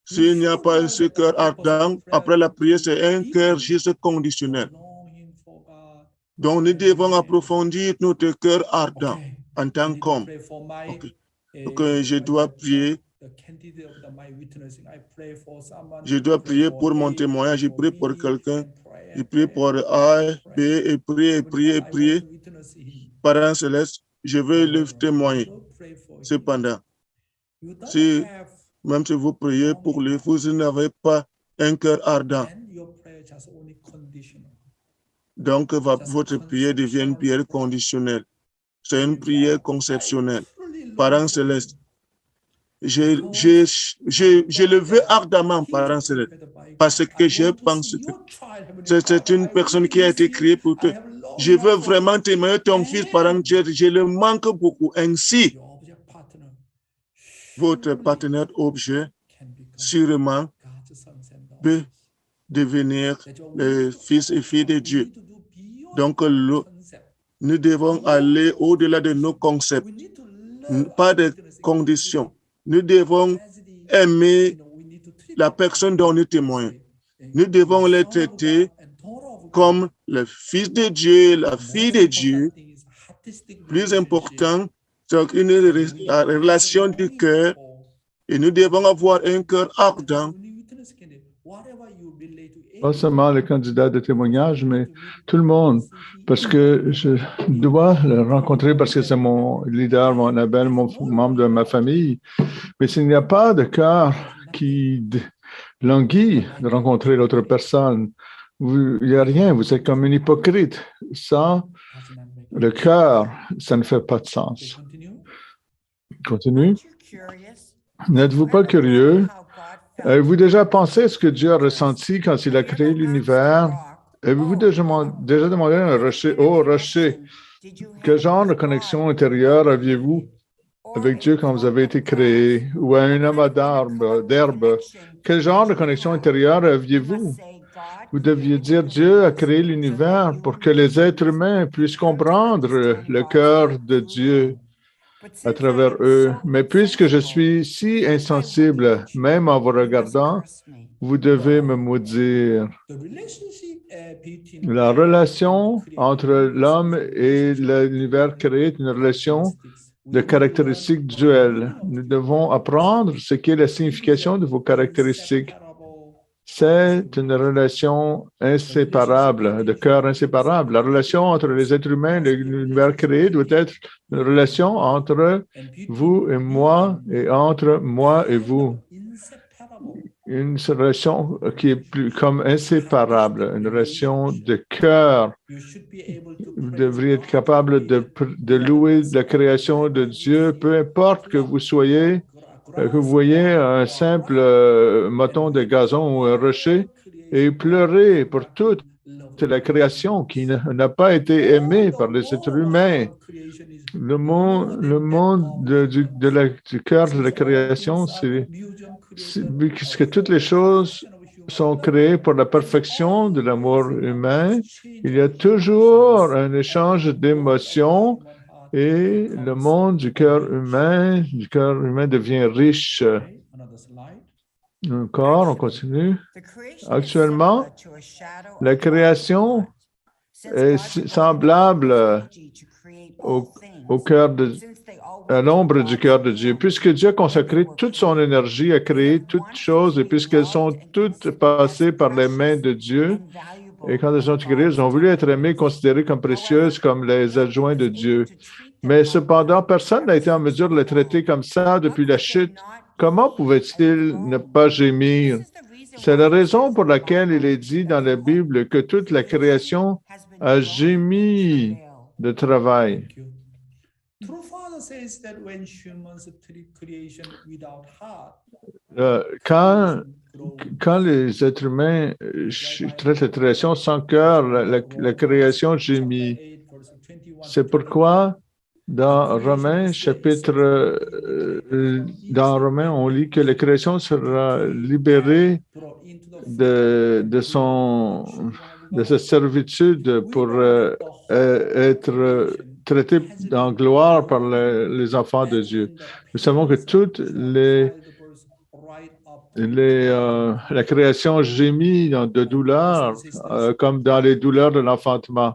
s'il n'y a pas ce cœur ardent, après la prière, c'est un cœur juste conditionnel. Donc, nous devons approfondir notre cœur ardent en tant qu'homme. Okay. Donc, je dois prier. Je dois prier pour mon témoignage. Je prie pour quelqu'un. Je prie pour A, B, et prier. Parents célestes, je veux le témoigner. Cependant, même si vous priez pour lui, vous n'avez pas un cœur ardent. Donc, votre prière devient une prière conditionnelle. C'est une prière conceptionnelle. Parents célestes, je le veux ardemment, parents célestes, parce que je pense que c'est une personne qui a été créée pour toi. Je veux vraiment témoigner ton fils, parent, je le manque beaucoup. Ainsi, votre partenaire objet, sûrement, peut devenir le fils et fille de Dieu. Donc, nous devons aller au-delà de nos concepts, pas de conditions. Nous devons aimer la personne dont nous témoignons. Nous devons les traiter comme le fils de Dieu, la fille de Dieu. Plus important, c'est une relation du cœur. Et nous devons avoir un cœur ardent. Pas seulement le candidat de témoignage, mais tout le monde, parce que je dois le rencontrer parce que c'est mon leader, mon Abel, mon membre de ma famille. Mais s'il n'y a pas de cœur qui languit de rencontrer l'autre personne, il n'y a rien, vous êtes comme un hypocrite. Ça, le cœur, ça ne fait pas de sens. Continue. N'êtes-vous pas curieux? Avez-vous déjà pensé à ce que Dieu a ressenti quand il a créé l'univers? Avez-vous déjà demandé à un rocher, oh rocher, quel genre de connexion intérieure aviez-vous avec Dieu quand vous avez été créé? Ou à un amas d'herbe, quel genre de connexion intérieure aviez-vous? Vous deviez dire Dieu a créé l'univers pour que les êtres humains puissent comprendre le cœur de Dieu à travers eux. Mais puisque je suis si insensible, même en vous regardant, vous devez me maudire. La relation entre l'homme et l'univers créé est une relation de caractéristiques duelles. Nous devons apprendre ce qu'est la signification de vos caractéristiques. C'est une relation inséparable, de cœur inséparable. La relation entre les êtres humains et l'univers créé doit être une relation entre vous et entre moi et vous. Une relation qui est plus comme inséparable, une relation de cœur. Vous devriez être capable de louer la création de Dieu, peu importe que vous soyez, que vous voyez un simple moton de gazon ou un rocher et pleurer pour toute la création qui n'a pas été aimée par les êtres humains. Le monde du cœur de la création, c'est que toutes les choses sont créées pour la perfection de l'amour humain. Il y a toujours un échange d'émotions et le monde du cœur humain devient riche. Encore, on continue. Actuellement, la création est semblable à l'ombre du cœur de Dieu. Puisque Dieu a consacré toute son énergie à créer toutes choses et puisqu'elles sont toutes passées par les mains de Dieu, et quand elles ont été créées, elles ont voulu être aimées, considérées comme précieuses, comme les adjoints de Dieu. Mais cependant, personne n'a été en mesure de les traiter comme ça depuis la chute. Comment pouvait-il ne pas gémir? C'est la raison pour laquelle il est dit dans la Bible que toute la création a gémi de travail. Quand les êtres humains traitent la création sans cœur, la création gémit. C'est pourquoi dans Romains, dans Romains, on lit que la création sera libérée de sa servitude pour être traitée en gloire par les enfants de Dieu. Nous savons que toute la création gémit de douleur, comme dans les douleurs de l'enfantement.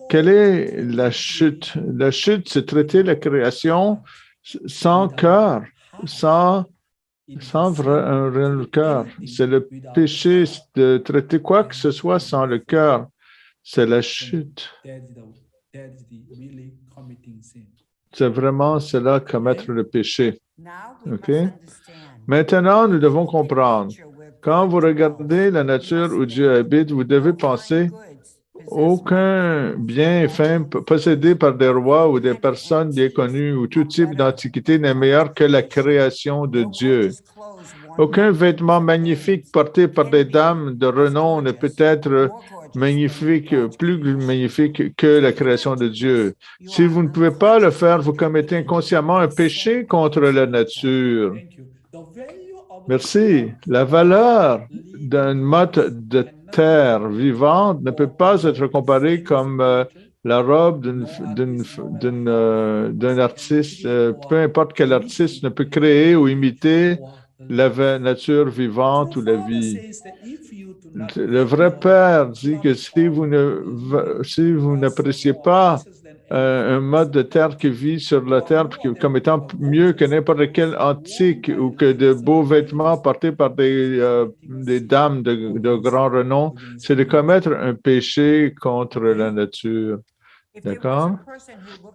Quelle est la chute? La chute, c'est traiter la création sans cœur, sans un réel cœur. C'est le péché de traiter quoi que ce soit sans le cœur. C'est la chute. C'est vraiment cela, commettre le péché. OK? Maintenant, nous devons comprendre. Quand vous regardez la nature où Dieu habite, vous devez penser aucun bien fin possédé par des rois ou des personnes bien connues ou tout type d'antiquité n'est meilleur que la création de Dieu. Aucun vêtement magnifique porté par des dames de renom ne peut être plus magnifique que la création de Dieu. Si vous ne pouvez pas le faire, vous commettez inconsciemment un péché contre la nature. Merci. La valeur d'un motte de terre vivante ne peut pas être comparée comme la robe d'un artiste. Peu importe quel artiste ne peut créer ou imiter la nature vivante ou la vie. Le vrai Père dit que si vous n'appréciez pas un mode de terre qui vit sur la terre comme étant mieux que n'importe quel antique ou que de beaux vêtements portés par des dames de grand renom, c'est de commettre un péché contre la nature. D'accord?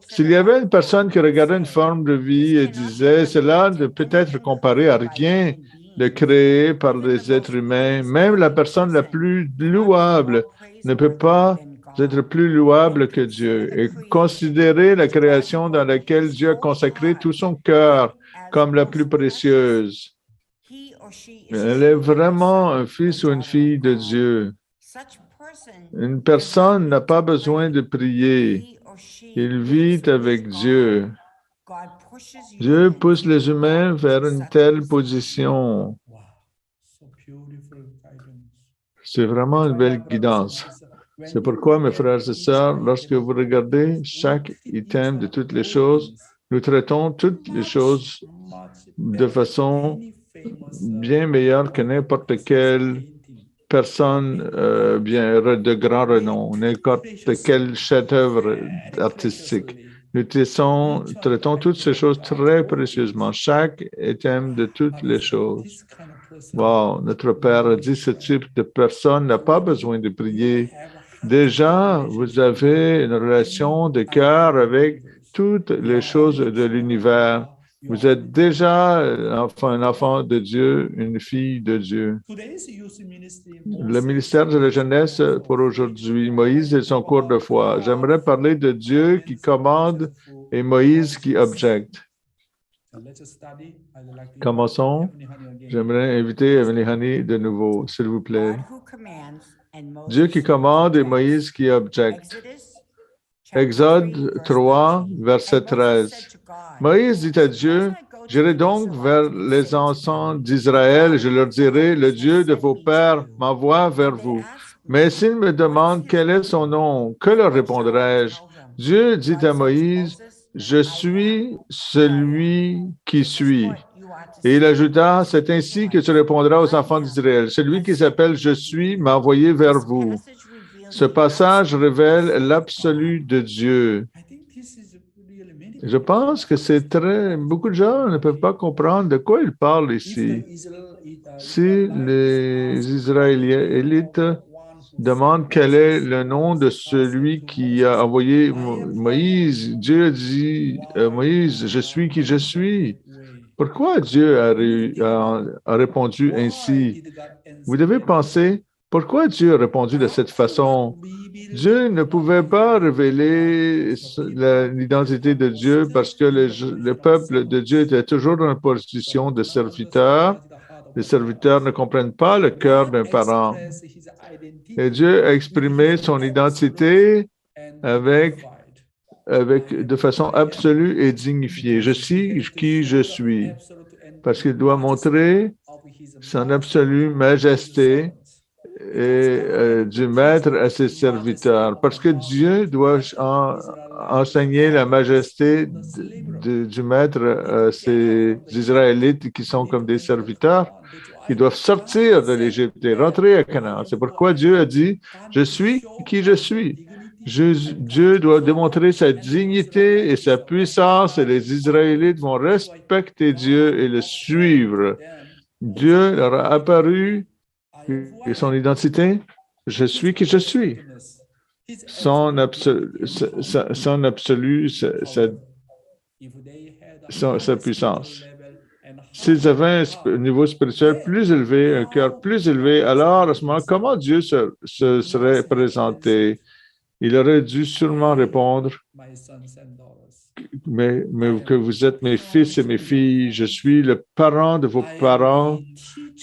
S'il y avait une personne qui regardait une forme de vie et disait, cela ne peut être comparé à rien de créé par les êtres humains, même la personne la plus louable ne peut pas être plus louable que Dieu et considérer la création dans laquelle Dieu a consacré tout son cœur comme la plus précieuse. Elle est vraiment un fils ou une fille de Dieu. Une personne n'a pas besoin de prier. Il vit avec Dieu. Dieu pousse les humains vers une telle position. C'est vraiment une belle guidance. C'est pourquoi, mes frères et sœurs, lorsque vous regardez chaque item de toutes les choses, nous traitons toutes les choses de façon bien meilleure que n'importe quelle personne bien de grand renom, n'importe quel chef-d'œuvre artistique. Nous traitons toutes ces choses très précieusement, chaque item de toutes les choses. Wow, notre Père a dit, ce type de personne n'a pas besoin de prier. Déjà, vous avez une relation de cœur avec toutes les choses de l'univers. Vous êtes déjà un enfant de Dieu, une fille de Dieu. Le ministère de la jeunesse pour aujourd'hui, Moïse et son cours de foi. J'aimerais parler de Dieu qui commande et Moïse qui objecte. Commençons. J'aimerais inviter Emily Honey de nouveau, s'il vous plaît. Dieu qui commande et Moïse qui objecte. Exode 3, verset 13. Moïse dit à Dieu, « J'irai donc vers les enfants d'Israël et je leur dirai, le Dieu de vos pères m'envoie vers vous. Mais s'ils me demandent quel est son nom, que leur répondrai-je? » Dieu dit à Moïse, « Je suis celui qui suis. » Et il ajouta, « C'est ainsi que tu répondras aux enfants d'Israël. Celui qui s'appelle « Je suis » m'a envoyé vers vous. » Ce passage révèle l'absolu de Dieu. Je pense que beaucoup de gens ne peuvent pas comprendre de quoi il parle ici. Si les Israélites demandent quel est le nom de celui qui a envoyé Moïse, Dieu dit à Moïse, « Je suis qui je suis. » Pourquoi Dieu a répondu ainsi? Vous devez penser, pourquoi Dieu a répondu de cette façon? Dieu ne pouvait pas révéler l'identité de Dieu parce que le peuple de Dieu était toujours dans une position de serviteur. Les serviteurs ne comprennent pas le cœur d'un parent. Et Dieu a exprimé son identité de façon absolue et dignifiée. Je suis qui je suis, parce qu'il doit montrer son absolue majesté et du maître à ses serviteurs, parce que Dieu doit enseigner la majesté du maître à ses Israélites qui sont comme des serviteurs, qui doivent sortir de l'Égypte et rentrer à Canaan. C'est pourquoi Dieu a dit, « Je suis qui je suis ». Dieu doit démontrer sa dignité et sa puissance et les Israélites vont respecter Dieu et le suivre. Dieu leur a apparu et son identité, je suis qui je suis. Son absolu, sa puissance. S'ils avaient un niveau spirituel plus élevé, un cœur plus élevé, alors à ce moment, comment Dieu se serait présenté? Il aurait dû sûrement répondre, mais que vous êtes mes fils et mes filles, je suis le parent de vos parents,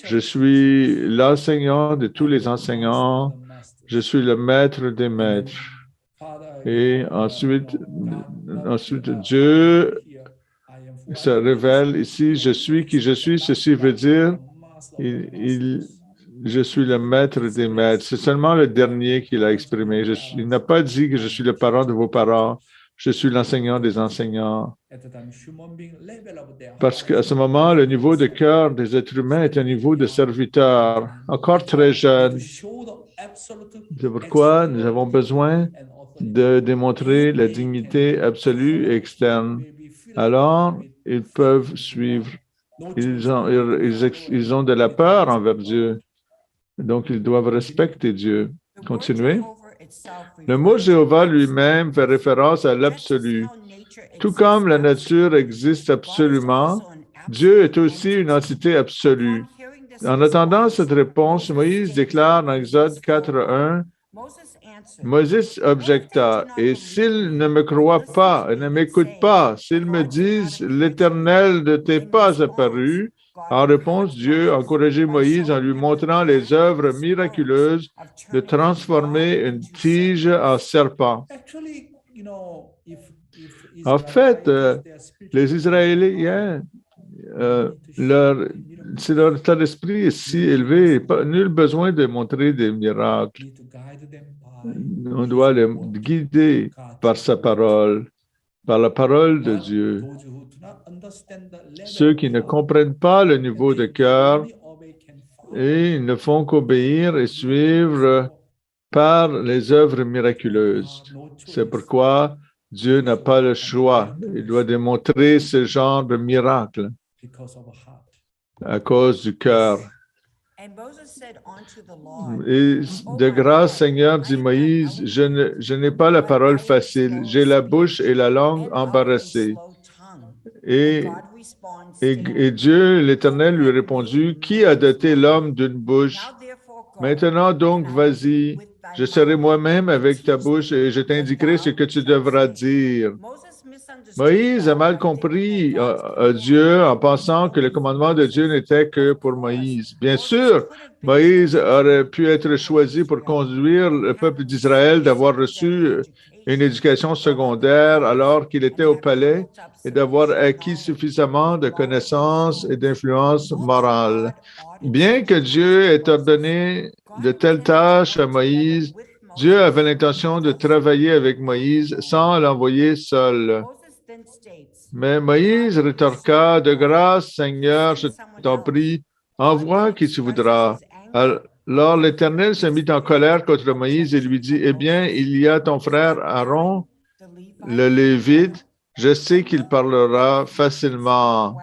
je suis l'enseignant de tous les enseignants, je suis le maître des maîtres. Et ensuite Dieu se révèle ici, je suis qui je suis, ceci veut dire, je suis le maître des maîtres. C'est seulement le dernier qu'il a exprimé. Il n'a pas dit que je suis le parent de vos parents. Je suis l'enseignant des enseignants. Parce qu'à ce moment, le niveau de cœur des êtres humains est un niveau de serviteur, encore très jeune. C'est pourquoi nous avons besoin de démontrer la dignité absolue et externe. Alors, ils peuvent suivre. Ils ont de la peur envers Dieu. Donc, ils doivent respecter Dieu. Continuez. Le mot Jéhovah lui-même fait référence à l'absolu. Tout comme la nature existe absolument, Dieu est aussi une entité absolue. En attendant cette réponse, Moïse déclare dans Exode 4:1, Moïse objecta, et s'ils ne me croient pas et ne m'écoutent pas, s'ils me disent, l'Éternel ne t'est pas apparu, en réponse, Dieu encourageait Moïse en lui montrant les œuvres miraculeuses de transformer une tige en serpent. En fait, les Israéliens, si leur état d'esprit est si élevé, nul besoin de montrer des miracles. On doit les guider par sa parole, par la parole de Dieu. Ceux qui ne comprennent pas le niveau de cœur et ne font qu'obéir et suivre par les œuvres miraculeuses. C'est pourquoi Dieu n'a pas le choix. Il doit démontrer ce genre de miracle à cause du cœur. Et de grâce, Seigneur, dit Moïse, je n'ai pas la parole facile, j'ai la bouche et la langue embarrassées. Et Dieu, l'Éternel, lui répondit, qui a doté l'homme d'une bouche? Maintenant donc, vas-y, je serai moi-même avec ta bouche et je t'indiquerai ce que tu devras dire. Moïse a mal compris Dieu en pensant que le commandement de Dieu n'était que pour Moïse. Bien sûr, Moïse aurait pu être choisi pour conduire le peuple d'Israël d'avoir reçu une éducation secondaire alors qu'il était au palais et d'avoir acquis suffisamment de connaissances et d'influence morale. Bien que Dieu ait ordonné de telles tâches à Moïse, Dieu avait l'intention de travailler avec Moïse sans l'envoyer seul. Mais Moïse rétorqua, de grâce, Seigneur, je t'en prie, envoie qui tu voudras. Alors l'Éternel se mit en colère contre Moïse et lui dit, eh bien, il y a ton frère Aaron, le Lévite, je sais qu'il parlera facilement.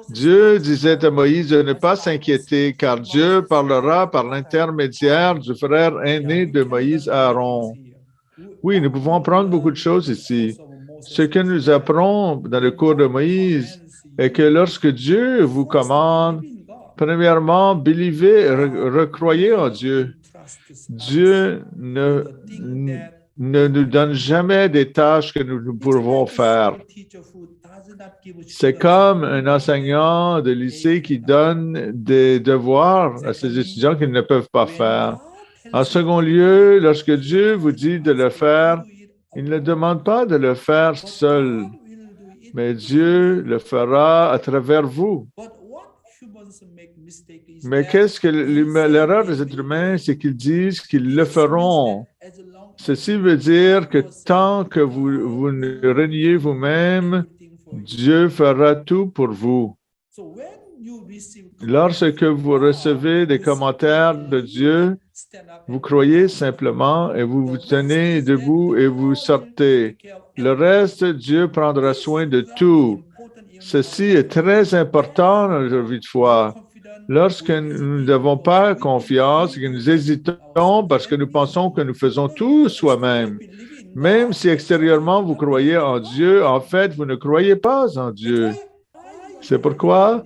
Dieu disait à Moïse de ne pas s'inquiéter, car Dieu parlera par l'intermédiaire du frère aîné de Moïse, Aaron. Oui, nous pouvons apprendre beaucoup de choses ici. Ce que nous apprenons dans le cours de Moïse est que lorsque Dieu vous commande, premièrement, recroyez en Dieu. Dieu ne nous donne jamais des tâches que nous pouvons faire. C'est comme un enseignant de lycée qui donne des devoirs à ses étudiants qu'ils ne peuvent pas faire. En second lieu, lorsque Dieu vous dit de le faire, il ne demande pas de le faire seul, mais Dieu le fera à travers vous. Mais qu'est-ce que l'erreur des êtres humains, c'est qu'ils disent qu'ils le feront. Ceci veut dire que tant que vous reniez vous-même, Dieu fera tout pour vous. Lorsque vous recevez des commentaires de Dieu, vous croyez simplement et vous vous tenez debout et vous sortez. Le reste, Dieu prendra soin de tout. Ceci est très important dans notre vie de foi. Lorsque nous n'avons pas confiance et que nous hésitons parce que nous pensons que nous faisons tout soi-même, même si extérieurement vous croyez en Dieu, en fait, vous ne croyez pas en Dieu. C'est pourquoi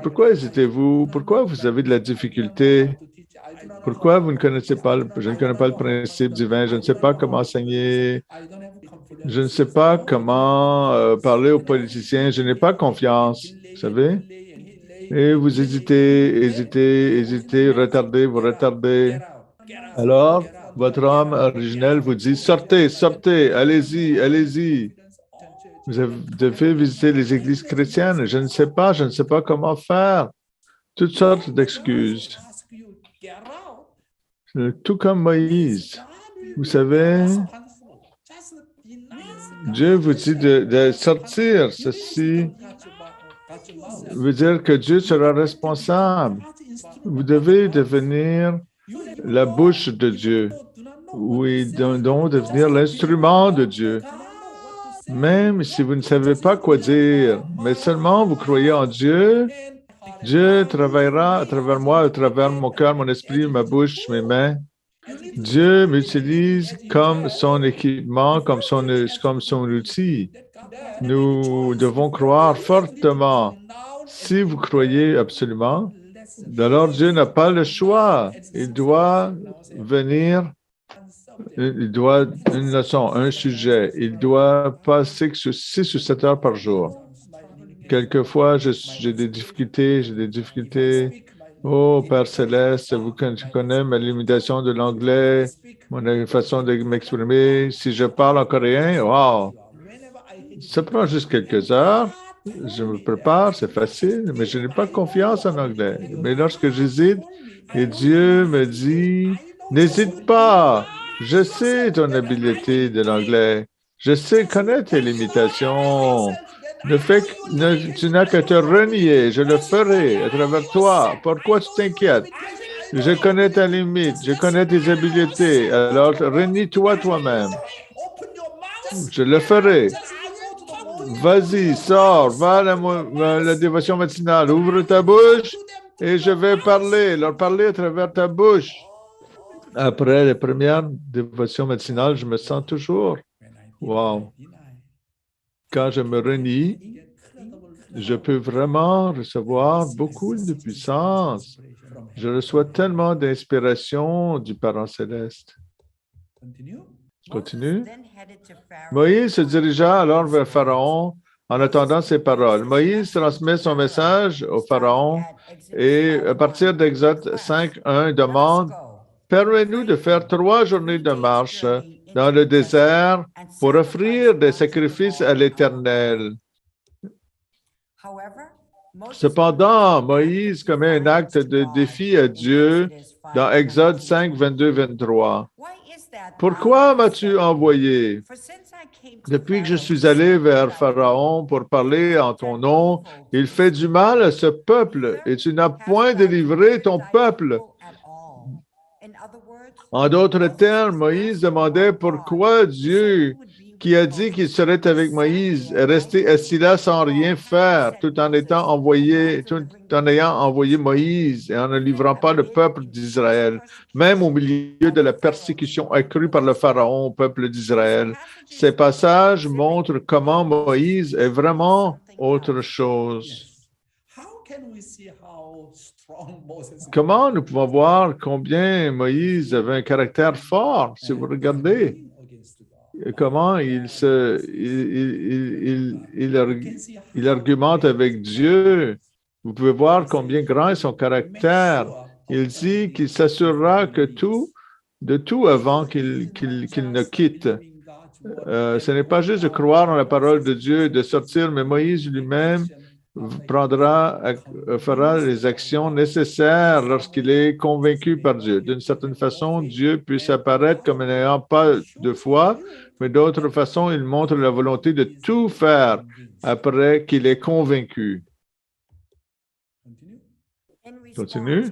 pourquoi hésitez-vous? Pourquoi vous avez de la difficulté? Pourquoi vous ne connaissez pas, je ne connais pas le principe divin, je ne sais pas comment enseigner, je ne sais pas comment parler aux politiciens, je n'ai pas confiance, vous savez? Et vous hésitez, retardez, vous retardez. Alors, votre homme originel vous dit, sortez, sortez, allez-y, allez-y. Vous devez visiter les églises chrétiennes. Je ne sais pas comment faire. Toutes sortes d'excuses. Tout comme Moïse. Vous savez, Dieu vous dit de sortir. Ceci veut dire que Dieu sera responsable. Vous devez devenir la bouche de Dieu. Oui, donc devenir l'instrument de Dieu. Même si vous ne savez pas quoi dire, mais seulement vous croyez en Dieu, Dieu travaillera à travers moi, à travers mon cœur, mon esprit, ma bouche, mes mains. Dieu m'utilise comme son équipement, comme son outil. Nous devons croire fortement. Si vous croyez absolument, Alors Dieu n'a pas le choix. Il doit venir, il doit une leçon, un sujet. Il doit passer 6 ou 7 heures par jour. Quelquefois, j'ai des difficultés. Oh, Père Céleste, tu connais ma limitation de l'anglais, mon façon de m'exprimer. Si je parle en coréen, wow, ça prend juste quelques heures. Je me prépare, c'est facile, mais je n'ai pas confiance en anglais. Mais lorsque j'hésite, et Dieu me dit, n'hésite pas, je sais ton habileté de l'anglais, je sais connaître tes limitations. Tu n'as qu'à te renier, je le ferai à travers toi. Pourquoi tu t'inquiètes? Je connais ta limite, je connais tes habiletés, alors renie-toi toi-même. Je le ferai. Vas-y, sors, va à la dévotion matinale, ouvre ta bouche et je vais leur parler à travers ta bouche. Après les premières dévotions matinales, je me sens toujours, wow. Quand je me renie, je peux vraiment recevoir beaucoup de puissance. Je reçois tellement d'inspiration du Parent Céleste. Continue. Moïse se dirigea alors vers Pharaon en attendant ses paroles. Moïse transmet son message au Pharaon et à partir d'Exode 5:1 demande « Permets-nous de faire 3 journées de marche dans le désert pour offrir des sacrifices à l'Éternel. » Cependant, Moïse commet un acte de défi à Dieu dans Exode 5:22-23. Pourquoi m'as-tu envoyé? Depuis que je suis allé vers Pharaon pour parler en ton nom, il fait du mal à ce peuple et tu n'as point délivré ton peuple. En d'autres termes, Moïse demandait pourquoi Dieu, qui a dit qu'il serait avec Moïse, est resté assis là sans rien faire, tout en ayant envoyé Moïse et en ne livrant pas le peuple d'Israël, même au milieu de la persécution accrue par le Pharaon au peuple d'Israël. Ces passages montrent comment Moïse est vraiment autre chose. Comment nous pouvons voir combien Moïse avait un caractère fort, si vous regardez? Comment il argumente avec Dieu. Vous pouvez voir combien grand est son caractère. Il dit qu'il s'assurera de tout avant qu'il ne quitte. Ce n'est pas juste de croire en la parole de Dieu et de sortir, mais Moïse lui-même fera les actions nécessaires lorsqu'il est convaincu par Dieu. D'une certaine façon, Dieu peut apparaître comme n'ayant pas de foi, mais d'autre façon, il montre la volonté de tout faire après qu'il est convaincu. Continue.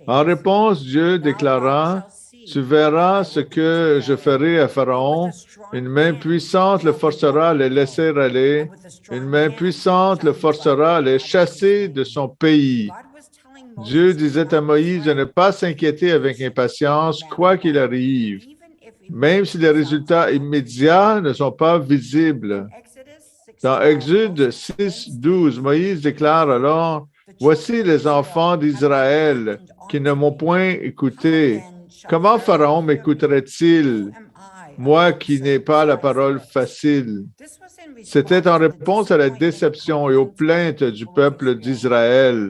En réponse, Dieu déclara, « Tu verras ce que je ferai à Pharaon. Une main puissante le forcera à les laisser aller. Une main puissante le forcera à les chasser de son pays. » Dieu disait à Moïse de ne pas s'inquiéter avec impatience, quoi qu'il arrive, même si les résultats immédiats ne sont pas visibles. Dans Exode 6:12, Moïse déclare alors, « Voici les enfants d'Israël qui ne m'ont point écouté. Comment Pharaon m'écouterait-il, moi qui n'ai pas la parole facile? » C'était en réponse à la déception et aux plaintes du peuple d'Israël.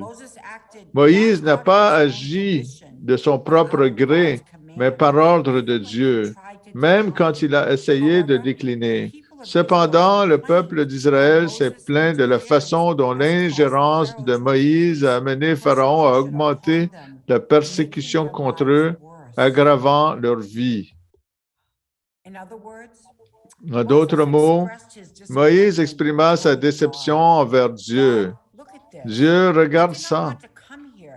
Moïse n'a pas agi de son propre gré, mais par ordre de Dieu, même quand il a essayé de décliner. Cependant, le peuple d'Israël s'est plaint de la façon dont l'ingérence de Moïse a amené Pharaon à augmenter la persécution contre eux, aggravant leur vie. En d'autres mots, Moïse exprima sa déception envers Dieu. Dieu, regarde ça.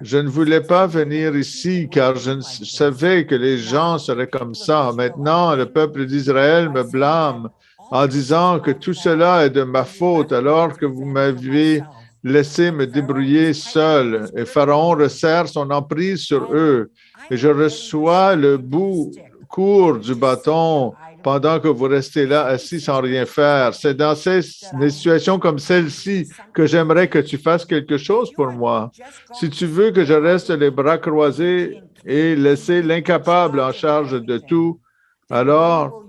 Je ne voulais pas venir ici car je savais que les gens seraient comme ça. Maintenant, le peuple d'Israël me blâme en disant que tout cela est de ma faute alors que vous m'avez laissé me débrouiller seul. Et Pharaon resserre son emprise sur eux. Et je reçois le bout court du bâton pendant que vous restez là assis sans rien faire. C'est dans des situations comme celle-ci que j'aimerais que tu fasses quelque chose pour moi. Si tu veux que je reste les bras croisés et laisser l'incapable en charge de tout, alors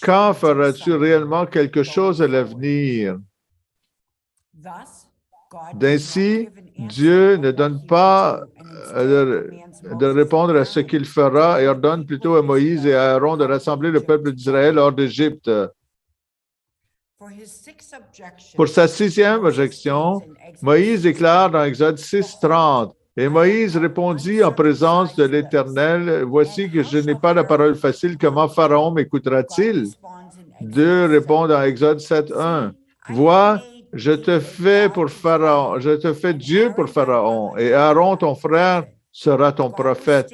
quand feras-tu réellement quelque chose à l'avenir? D'ainsi, Dieu ne donne pas de répondre à ce qu'il fera et ordonne plutôt à Moïse et à Aaron de rassembler le peuple d'Israël hors d'Égypte. Pour sa sixième objection, Moïse déclare dans Exode 6:30, « Et Moïse répondit en présence de l'Éternel, « Voici que je n'ai pas la parole facile, comment Pharaon m'écoutera-t-il? » Dieu répond dans Exode 7:1, « Vois, je te fais pour Pharaon, je te fais Dieu pour Pharaon, et Aaron, ton frère, sera ton prophète. »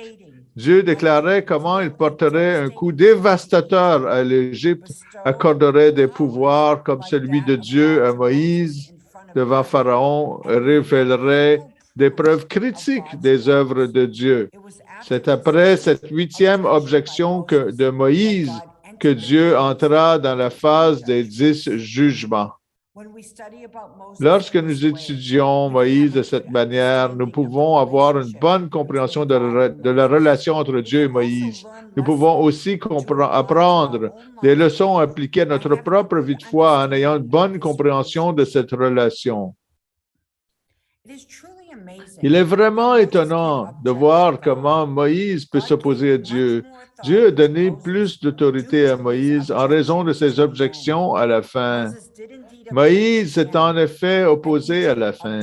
Dieu déclarait comment il porterait un coup dévastateur à l'Égypte, accorderait des pouvoirs comme celui de Dieu à Moïse devant Pharaon, révélerait des preuves critiques des œuvres de Dieu. C'est après cette huitième objection de Moïse que Dieu entra dans la phase des 10 jugements. Lorsque nous étudions Moïse de cette manière, nous pouvons avoir une bonne compréhension de la relation entre Dieu et Moïse. Nous pouvons aussi apprendre des leçons appliquées à notre propre vie de foi en ayant une bonne compréhension de cette relation. Il est vraiment étonnant de voir comment Moïse peut s'opposer à Dieu. Dieu a donné plus d'autorité à Moïse en raison de ses objections à la fin. Moïse s'est en effet opposé à la fin.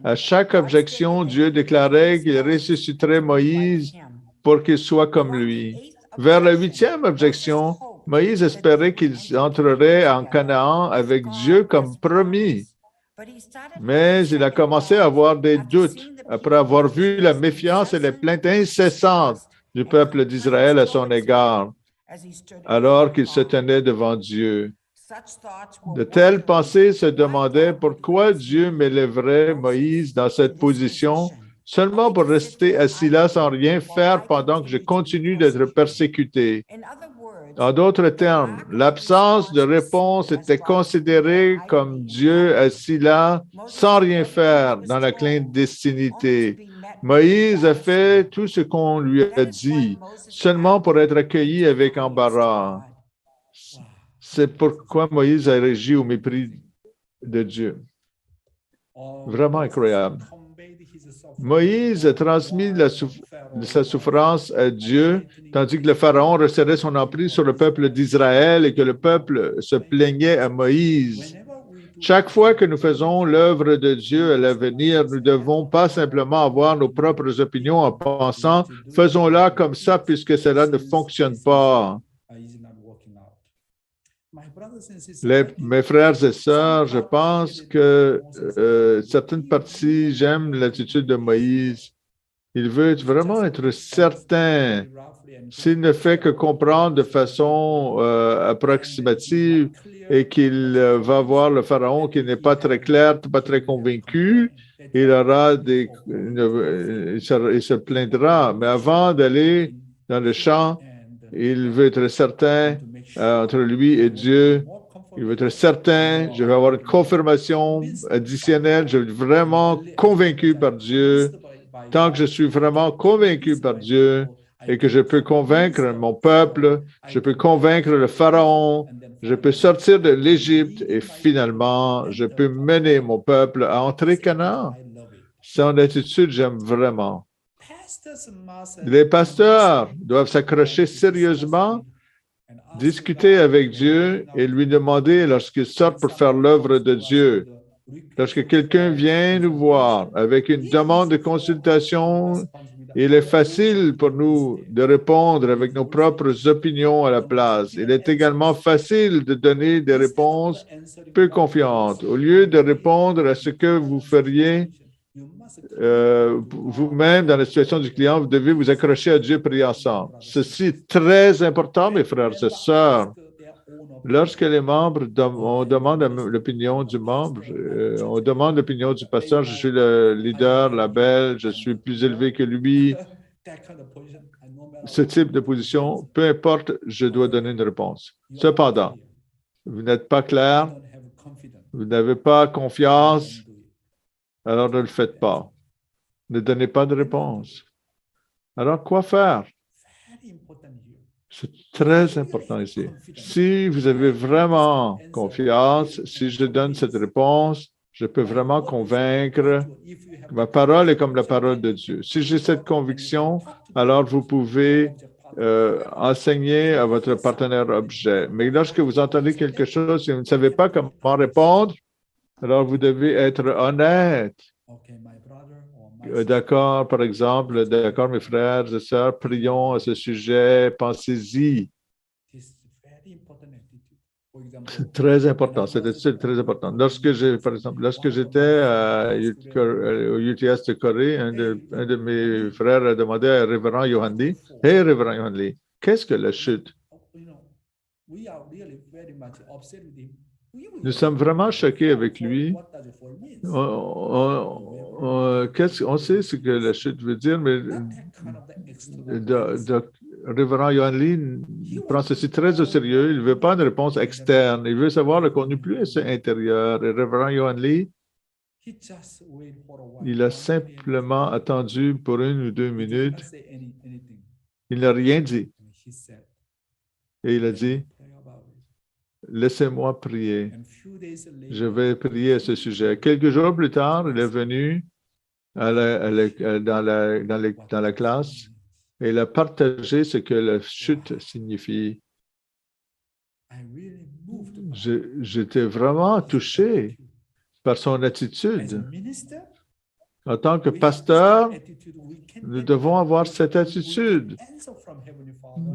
À chaque objection, Dieu déclarait qu'il ressusciterait Moïse pour qu'il soit comme lui. Vers la huitième objection, Moïse espérait qu'il entrerait en Canaan avec Dieu comme promis. Mais il a commencé à avoir des doutes après avoir vu la méfiance et les plaintes incessantes du peuple d'Israël à son égard, alors qu'il se tenait devant Dieu. De telles pensées se demandaient pourquoi Dieu m'élèverait Moïse dans cette position seulement pour rester assis là sans rien faire pendant que je continue d'être persécuté. En d'autres termes, l'absence de réponse était considérée comme Dieu assis là sans rien faire dans la clandestinité. Moïse a fait tout ce qu'on lui a dit, seulement pour être accueilli avec embarras. C'est pourquoi Moïse a réagi au mépris de Dieu. Vraiment incroyable. Moïse a transmis sa souffrance à Dieu, tandis que le Pharaon resserrait son emprise sur le peuple d'Israël et que le peuple se plaignait à Moïse. Chaque fois que nous faisons l'œuvre de Dieu à l'avenir, nous ne devons pas simplement avoir nos propres opinions en pensant « faisons-la comme ça puisque cela ne fonctionne pas ». Mes frères et sœurs, je pense que certaines parties, j'aime l'attitude de Moïse. Il veut vraiment être certain. S'il ne fait que comprendre de façon approximative et qu'il va voir le Pharaon qui n'est pas très clair, pas très convaincu, il se plaindra. Mais avant d'aller dans le champ, il veut être certain entre lui et Dieu. Il veut être certain, je vais avoir une confirmation additionnelle, je suis vraiment convaincu par Dieu. Tant que je suis vraiment convaincu par Dieu et que je peux convaincre mon peuple, je peux convaincre le Pharaon, je peux sortir de l'Égypte et finalement, je peux mener mon peuple à entrer Canaan. Son attitude, j'aime vraiment. Les pasteurs doivent s'accrocher sérieusement, discuter avec Dieu et lui demander lorsqu'ils sortent pour faire l'œuvre de Dieu. Lorsque quelqu'un vient nous voir avec une demande de consultation, il est facile pour nous de répondre avec nos propres opinions à la place. Il est également facile de donner des réponses peu confiantes. Au lieu de répondre à ce que vous feriez vous-même dans la situation du client, vous devez vous accrocher à Dieu, prier ensemble. Ceci est très important, mes frères et sœurs. Lorsque les membres, on demande l'opinion du membre, on demande l'opinion du pasteur, je suis le leader, la belle, je suis plus élevé que lui, ce type de position, peu importe, je dois donner une réponse. Cependant, vous n'êtes pas clair, vous n'avez pas confiance, alors ne le faites pas. Ne donnez pas de réponse. Alors, quoi faire? C'est très important ici. Si vous avez vraiment confiance, si je donne cette réponse, je peux vraiment convaincre. Ma parole est comme la parole de Dieu. Si j'ai cette conviction, alors vous pouvez enseigner à votre partenaire objet. Mais lorsque vous entendez quelque chose et vous ne savez pas comment répondre, alors vous devez être honnête. D'accord, par exemple, d'accord, mes frères et sœurs, prions à ce sujet, pensez-y. C'est très important, cette étude est très importante. Par exemple, lorsque j'étais au UTS de Corée, un de mes frères a demandé à Révérend Johan Lee, « Hey, Révérend Johan Lee, qu'est-ce que la chute? » Nous sommes vraiment choqués avec lui. On sait ce que la chute veut dire, mais Révérend Johan Lee prend ceci très au sérieux. Il ne veut pas une réponse externe. Il veut savoir le contenu plus intérieur. Et Révérend Johan Lee, il a simplement attendu pour 1 ou 2 minutes. Il n'a rien dit. Et il a dit, laissez-moi prier. Je vais prier à ce sujet. Quelques jours plus tard, il est venu dans la classe et il a partagé ce que la chute signifie. J'étais vraiment touché par son attitude. En tant que pasteur, nous devons avoir cette attitude.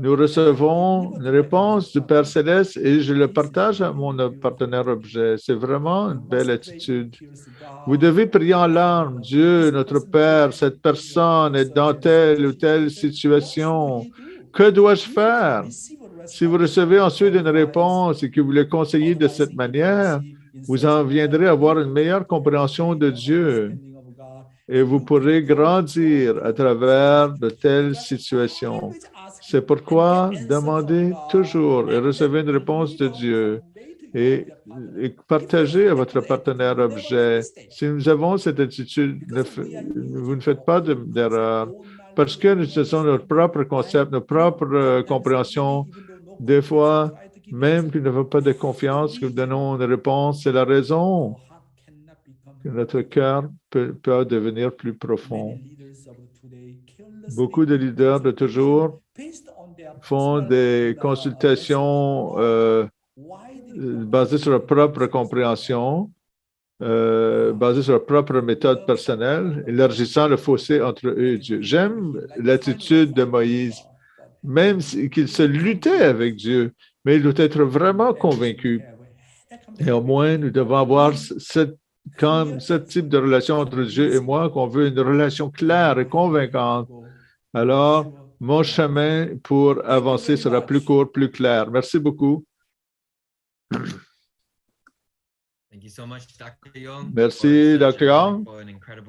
Nous recevons une réponse du Père Céleste et je le partage à mon partenaire objet. C'est vraiment une belle attitude. Vous devez prier en larmes. Dieu, notre Père, cette personne est dans telle ou telle situation. Que dois-je faire? Si vous recevez ensuite une réponse et que vous le conseillez de cette manière, vous en viendrez à avoir une meilleure compréhension de Dieu. Et vous pourrez grandir à travers de telles situations. C'est pourquoi demandez toujours et recevez une réponse de Dieu et partagez à votre partenaire objet. Si nous avons cette attitude, vous ne faites pas d'erreur parce que nous utilisons notre propre concept, notre propre compréhension. Des fois, même que nous n'avons pas de confiance, que nous donnons une réponse, c'est la raison que notre cœur peut devenir plus profond. Beaucoup de leaders de toujours font des consultations basées sur leur propre compréhension, basées sur leur propre méthode personnelle, élargissant le fossé entre eux et Dieu. J'aime l'attitude de Moïse, même qu'il se luttait avec Dieu, mais il doit être vraiment convaincu. Et au moins, nous devons avoir ce type de relation entre Dieu et moi, qu'on veut une relation claire et convaincante. Alors, mon chemin pour avancer sera plus court, plus clair. Merci beaucoup. Merci, Dr. Young,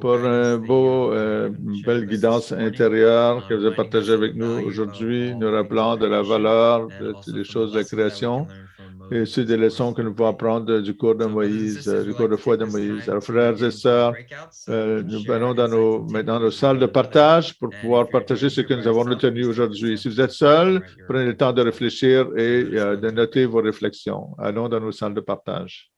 pour une belle guidance intérieure que vous avez partagée avec nous aujourd'hui, nous rappelant de la valeur des choses de la création et aussi des leçons que nous pouvons apprendre du cours de Moïse, du cours de foi de Moïse. Alors, frères et sœurs, nous allons maintenant nos salles de partage pour pouvoir partager ce que nous avons retenu aujourd'hui. Si vous êtes seul, prenez le temps de réfléchir et de noter vos réflexions. Allons dans nos salles de partage.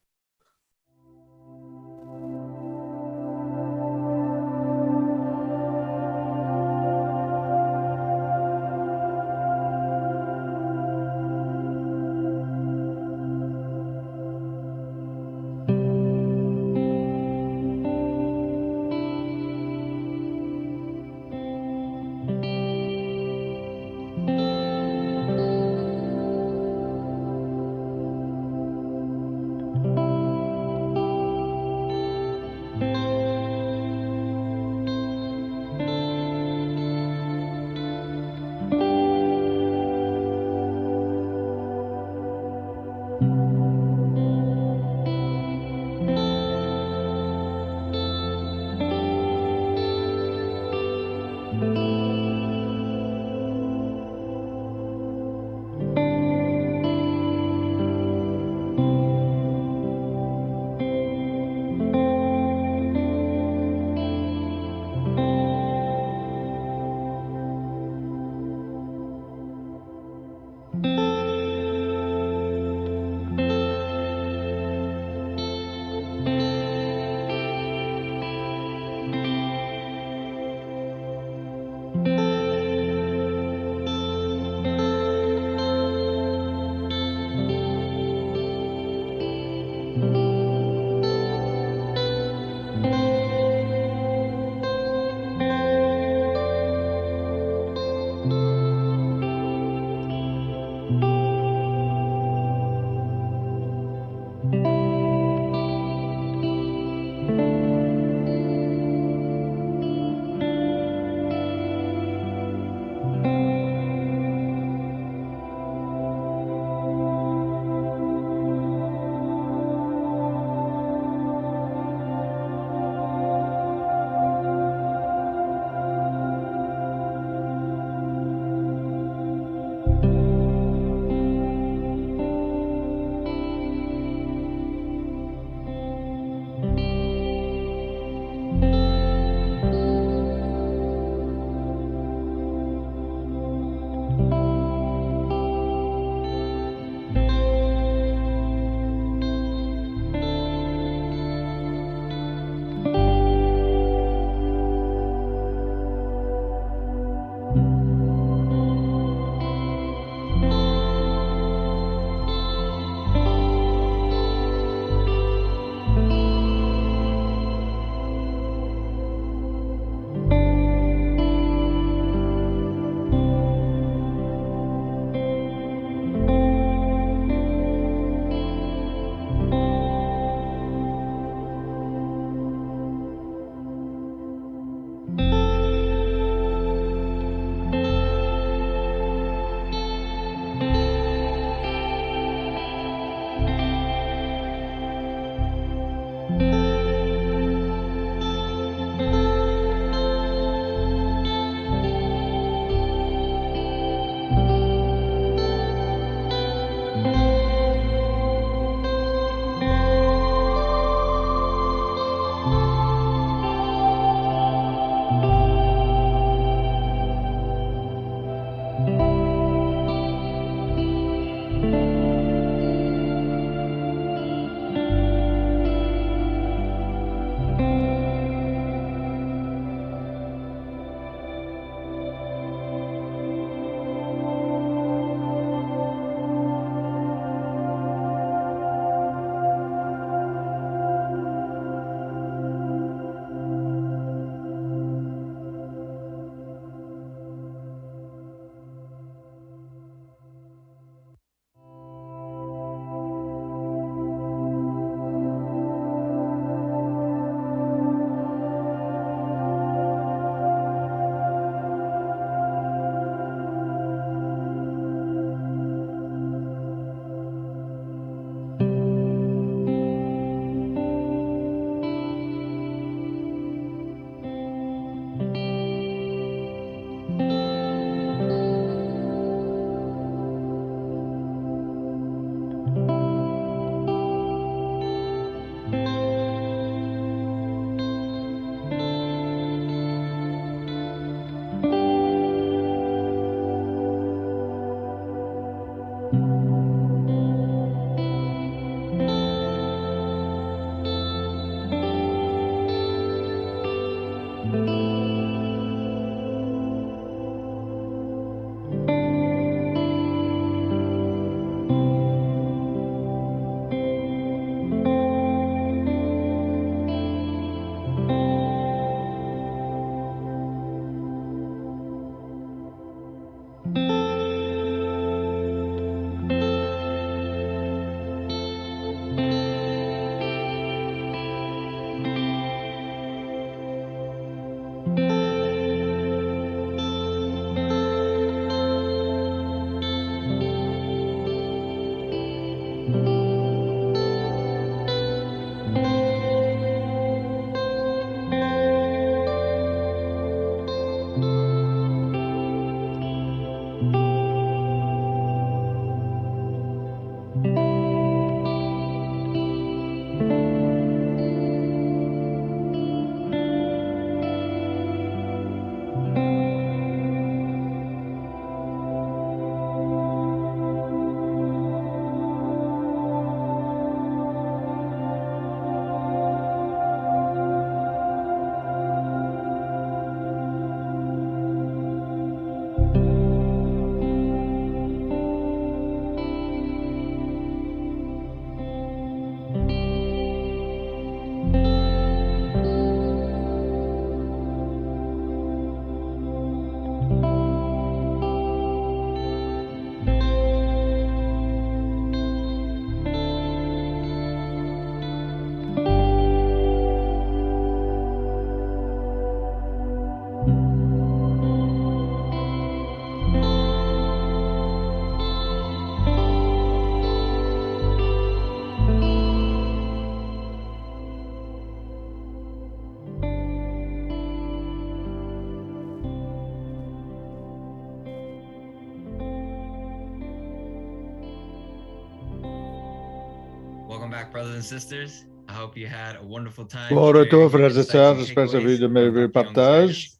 back, brothers and sisters. I hope you had a wonderful time. Bon sharing retour, your frères et insights sœurs. and J'espère que vous avez eu takeaways de from merveilleux Dr. Young's partages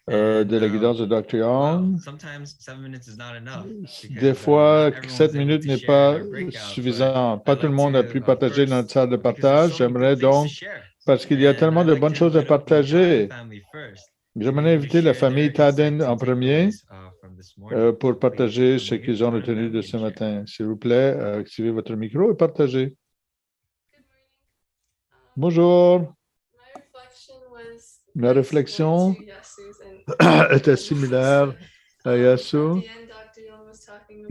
guidance. de la guidance de Dr. Young. Well, sometimes 7 minutes is not enough Des because, fois, not everyone 7 was able minutes to n'est share pas in our breakout, suffisant. but Pas I'd tout le like monde a to, pu partager dans notre salle de because there's partage. so many cool J'aimerais things to donc, share. parce qu'il y a And tellement I'd de like bonnes to choses à invite up the entire partager, family first. j'aimerais Maybe just inviter la share famille their Tadden insights en and premier takeaways, from this morning. pour So please partager ce unmute, qu'ils ont join the retenu family de and ce share. matin. S'il vous plaît, activez votre micro et partagez. Bonjour. Ma réflexion était similaire à Yasu.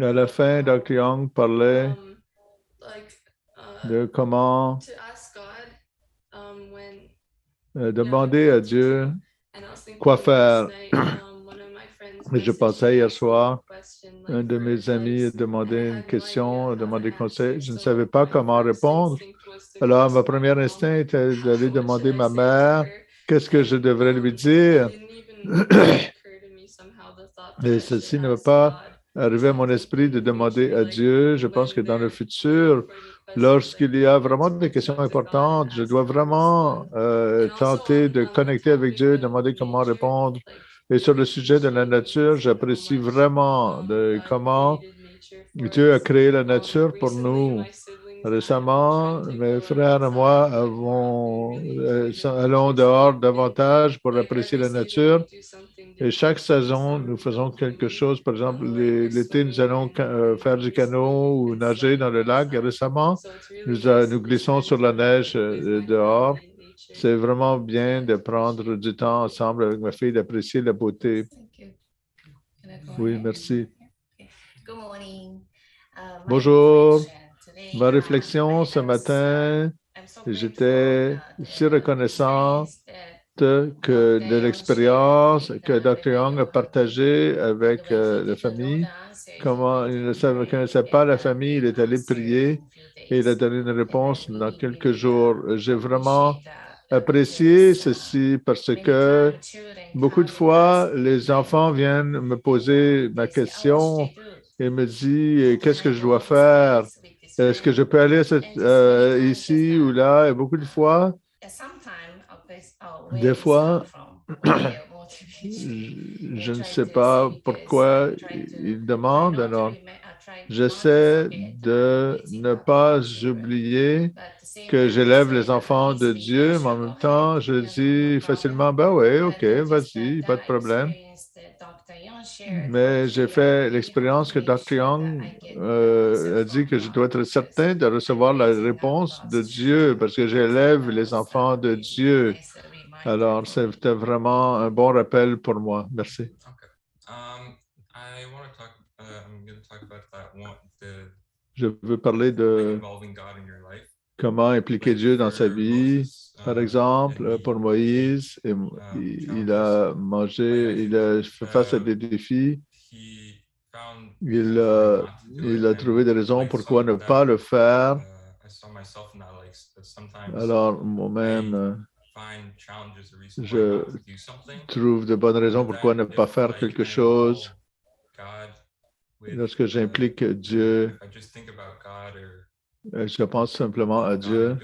À la fin, Dr. Young parlait de comment demander à Dieu quoi faire. Et je pensais hier soir, un de mes amis a demandé une question, a demandé conseil. Je ne savais pas comment répondre. Alors, ma première instinct était d'aller demander à ma mère qu'est-ce que je devrais lui dire. Et ceci ne va pas arriver à mon esprit de demander à Dieu. Je pense que dans le futur, lorsqu'il y a vraiment des questions importantes, je dois vraiment tenter de connecter avec Dieu, demander comment répondre. Et sur le sujet de la nature, j'apprécie vraiment comment Dieu a créé la nature pour nous. Récemment, mes frères et moi allons dehors davantage pour apprécier la nature. Et chaque saison, nous faisons quelque chose. Par exemple, l'été, nous allons faire du canot ou nager dans le lac. Et récemment, nous glissons sur la neige dehors. C'est vraiment bien de prendre du temps ensemble avec ma fille, d'apprécier la beauté. Oui, merci. Bonjour. Ma réflexion ce matin, j'étais si reconnaissant de l'expérience que Dr. Young a partagée avec la famille. Comment il ne connaissait pas la famille, il est allé prier et il a donné une réponse dans quelques jours. J'ai vraiment apprécié ceci parce que beaucoup de fois, les enfants viennent me poser ma question et me disent qu'est-ce que je dois faire? Est-ce que je peux aller ici ou là? Et beaucoup de fois, des fois, je ne sais pas pourquoi ils demandent. Alors, j'essaie de ne pas oublier que j'élève les enfants de Dieu, mais en même temps, je dis facilement, ben oui, OK, vas-y, pas de problème. Mais j'ai fait l'expérience que Dr. Young a dit que je dois être certain de recevoir la réponse de Dieu parce que j'élève les enfants de Dieu. Alors, c'était vraiment un bon rappel pour moi. Merci. Je veux parler de comment impliquer Dieu dans sa vie. Par exemple, pour Moïse, il a fait face à des défis. Il a trouvé des raisons pourquoi ne pas le faire. Alors, moi-même, je trouve de bonnes raisons pourquoi ne pas faire quelque chose. Lorsque j'implique Dieu, je pense simplement à Dieu.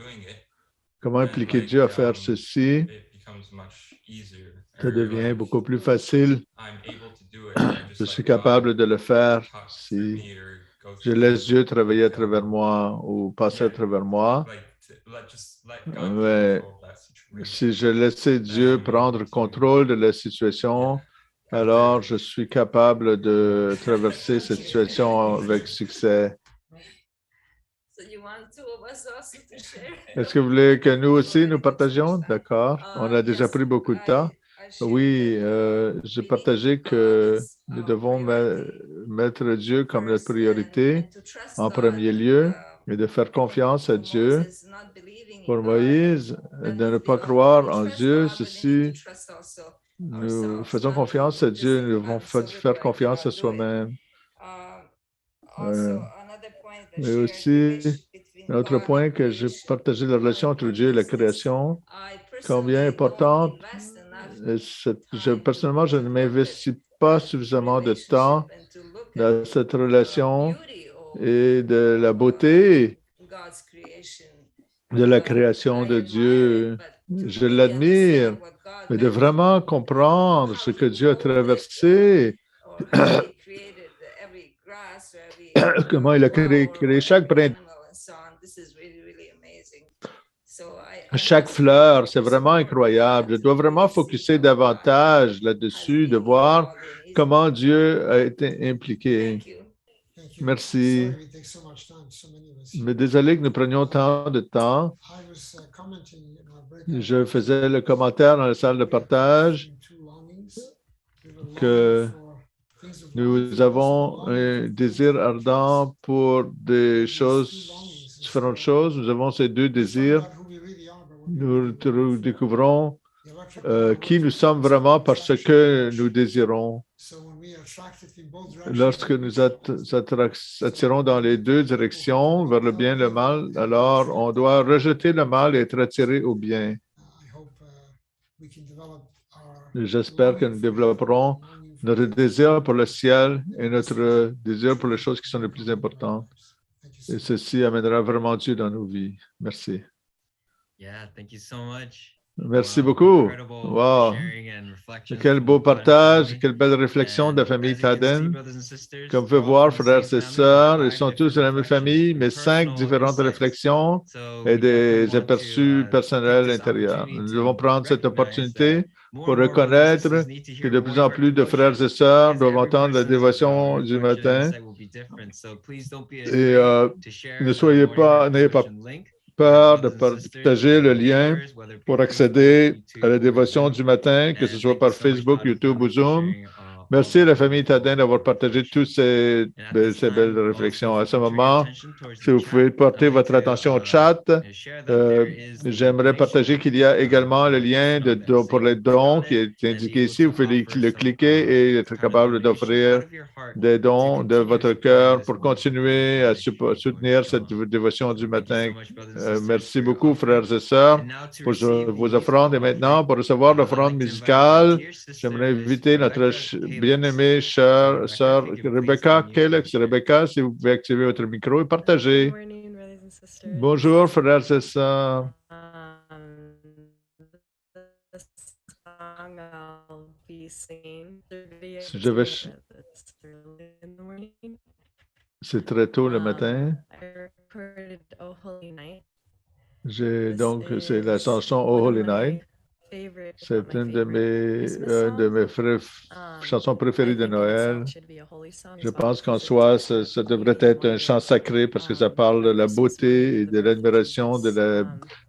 Comment impliquer Dieu à faire ceci? Ça devient beaucoup plus facile. Je suis capable de le faire si je laisse Dieu travailler à travers moi ou passer à travers moi. Mais si je laissais Dieu prendre contrôle de la situation, alors je suis capable de traverser cette situation avec succès. Est-ce que vous voulez que nous aussi nous partagions? D'accord. On a déjà pris beaucoup de temps. Oui, j'ai partagé que nous devons mettre Dieu comme notre priorité en premier lieu et de faire confiance à Dieu. Pour Moïse, de ne pas croire en Dieu, ceci, nous faisons confiance à Dieu, nous devons faire confiance à soi-même. Mais aussi, un autre point que j'ai partagé la relation entre Dieu et la création, combien importante. Personnellement, je ne m'investis pas suffisamment de temps dans cette relation et de la beauté de la création de Dieu. Je l'admire, mais de vraiment comprendre ce que Dieu a traversé, comment il a créé chaque brin, chaque fleur, c'est vraiment incroyable. Je dois vraiment focuser davantage là-dessus, de voir comment Dieu a été impliqué. Merci. Mais désolé que nous prenions tant de temps. Je faisais le commentaire dans la salle de partage que nous avons un désir ardent pour des choses, différentes choses. Nous avons ces deux désirs. Nous découvrons qui nous sommes vraiment parce que nous désirons. Lorsque nous attirons dans les deux directions, vers le bien et le mal, alors on doit rejeter le mal et être attiré au bien. J'espère que nous développerons notre désir pour le ciel et notre désir pour les choses qui sont les plus importantes. Et ceci amènera vraiment Dieu dans nos vies. Merci. Yeah, thank you so much. Merci beaucoup. Incredible Wow. sharing and reflection Quel from beau the Taden partage, family. quelle belle réflexion de la And famille as you can see, Taden. brothers and sisters, Comme vous we're pouvez all voir, from the frères same et family, sœurs, but ils five sont tous de la même different famille, mais reflections, 5 personal différentes insights. réflexions So et we definitely des want aperçus to personnels take this intérieurs. opportunity Nous to devons prendre cette recognize opportunité that pour more and more brothers and reconnaître sisters need to que hear de more plus en word plus de frères devotion, et sœurs as doivent every entendre la person's dévotion du reflection and matin. insight will be different. So please don't be Et afraid to share ne the soyez Morning Heart n'ayez pas devotion link with your peur de brothers and sisters, partager le your lien neighbors, whether it be pour Facebook, accéder à la YouTube, or dévotion Zoom. du matin, que ce And soit thank you par so much, Facebook, Taden YouTube ou family, for Zoom. sharing all Merci that la famille wonderful Taden d'avoir partagé reflection. toutes ces, And at this ces belles time, réflexions. also, À if ce you can turn your moment, attention towards si the vous chat, pouvez I'd porter like votre to attention au chat, share that there is the j'aimerais partager donation qu'il y a également le lien button on there. So pour you les can click dons on qui it est and be indiqué able ici. Vous to pouvez offer le some cliquer et être kind of capable donation d'offrir out of your heart des to dons de continue votre supporting cœur this pour wonderful continuer à ministry going soutenir cette strong. dévotion du Thank you so matin. much, brothers and sisters, Merci for your beaucoup, offering. frères et sœurs, And now to pour receive the vos musical offrandes. Et maintenant, offering, pour recevoir I'd l'offrande like to invite musicale, our dear j'aimerais sister, Miss inviter notre Rebecca Calix. bien-aimée Rebecca, sœur if you can please Rebecca unmute and Calix. share. Rebecca, si vous pouvez activer votre micro et partager. Good morning, brothers and sisters. Bonjour, frères et sœurs. The song I'll be singing, the video Je vais is early in the morning. C'est très tôt le matin. I recorded Oh Holy Night. J'ai This donc, c'est la is chanson Oh one of Holy my Night. favorite, if not C'est my une de favorite Christmas mes songs. chansons I préférées de think in Noël. itself should be a holy song Je as well, pense qu'en because it soi, does have ça beauty devrait and être un wonder. chant sacré parce que ça parle de On la Christmas morning beauté et for the de birth of l'admiration de Jesus. la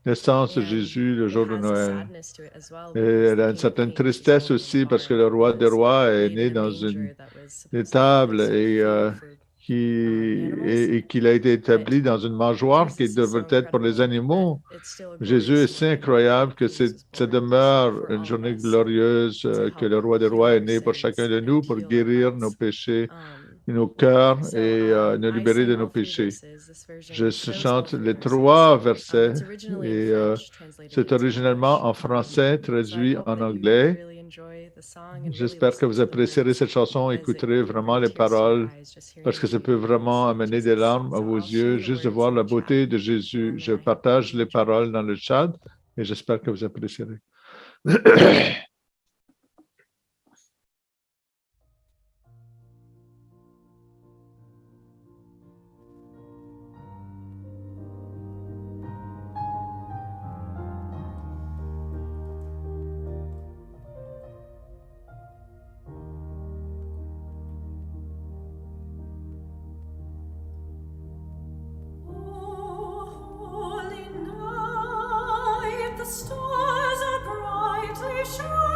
naissance de And Jésus le it jour de has a Noël. sadness to it as well, Et because elle a the une King of certaine Kings, who's tristesse born in aussi the parce que barn, le roi des was rois est laid né in a dans manger une that was supposed to étable serve food for animals. qu'il a été But établi dans une mangeoire qui Jesus is so devrait être pour les incredible animaux. that it's still a Jésus est glorious si morning incroyable que that Jesus was ça born demeure for une all of journée us glorieuse to que le help roi des heal rois est our né pour chacun de sins nous, and pour heal our guérir nos hearts. péchés, Um, nos cœurs so et nous I libérer de sing nos all three péchés. verses. This Je version shows all chante three les verses. 3 versets It's originally in et French, translated c'est into originellement English. en français, So I traduit hope en that you guys anglais. really enjoy the song and really J'espère que listen vous to the apprécierez words, cette chanson, because it écouterez can vraiment bring les tears to your paroles eyes just parce hearing que ça the peut vraiment praise of amener des Jesus. larmes à So vos I'll show yeux, you the juste de words voir in la the chat, beauté de Jésus. and Je I hope partage you les enjoy. paroles dans le chat et j'espère que vous apprécierez. Holy night, the stars are brightly shining.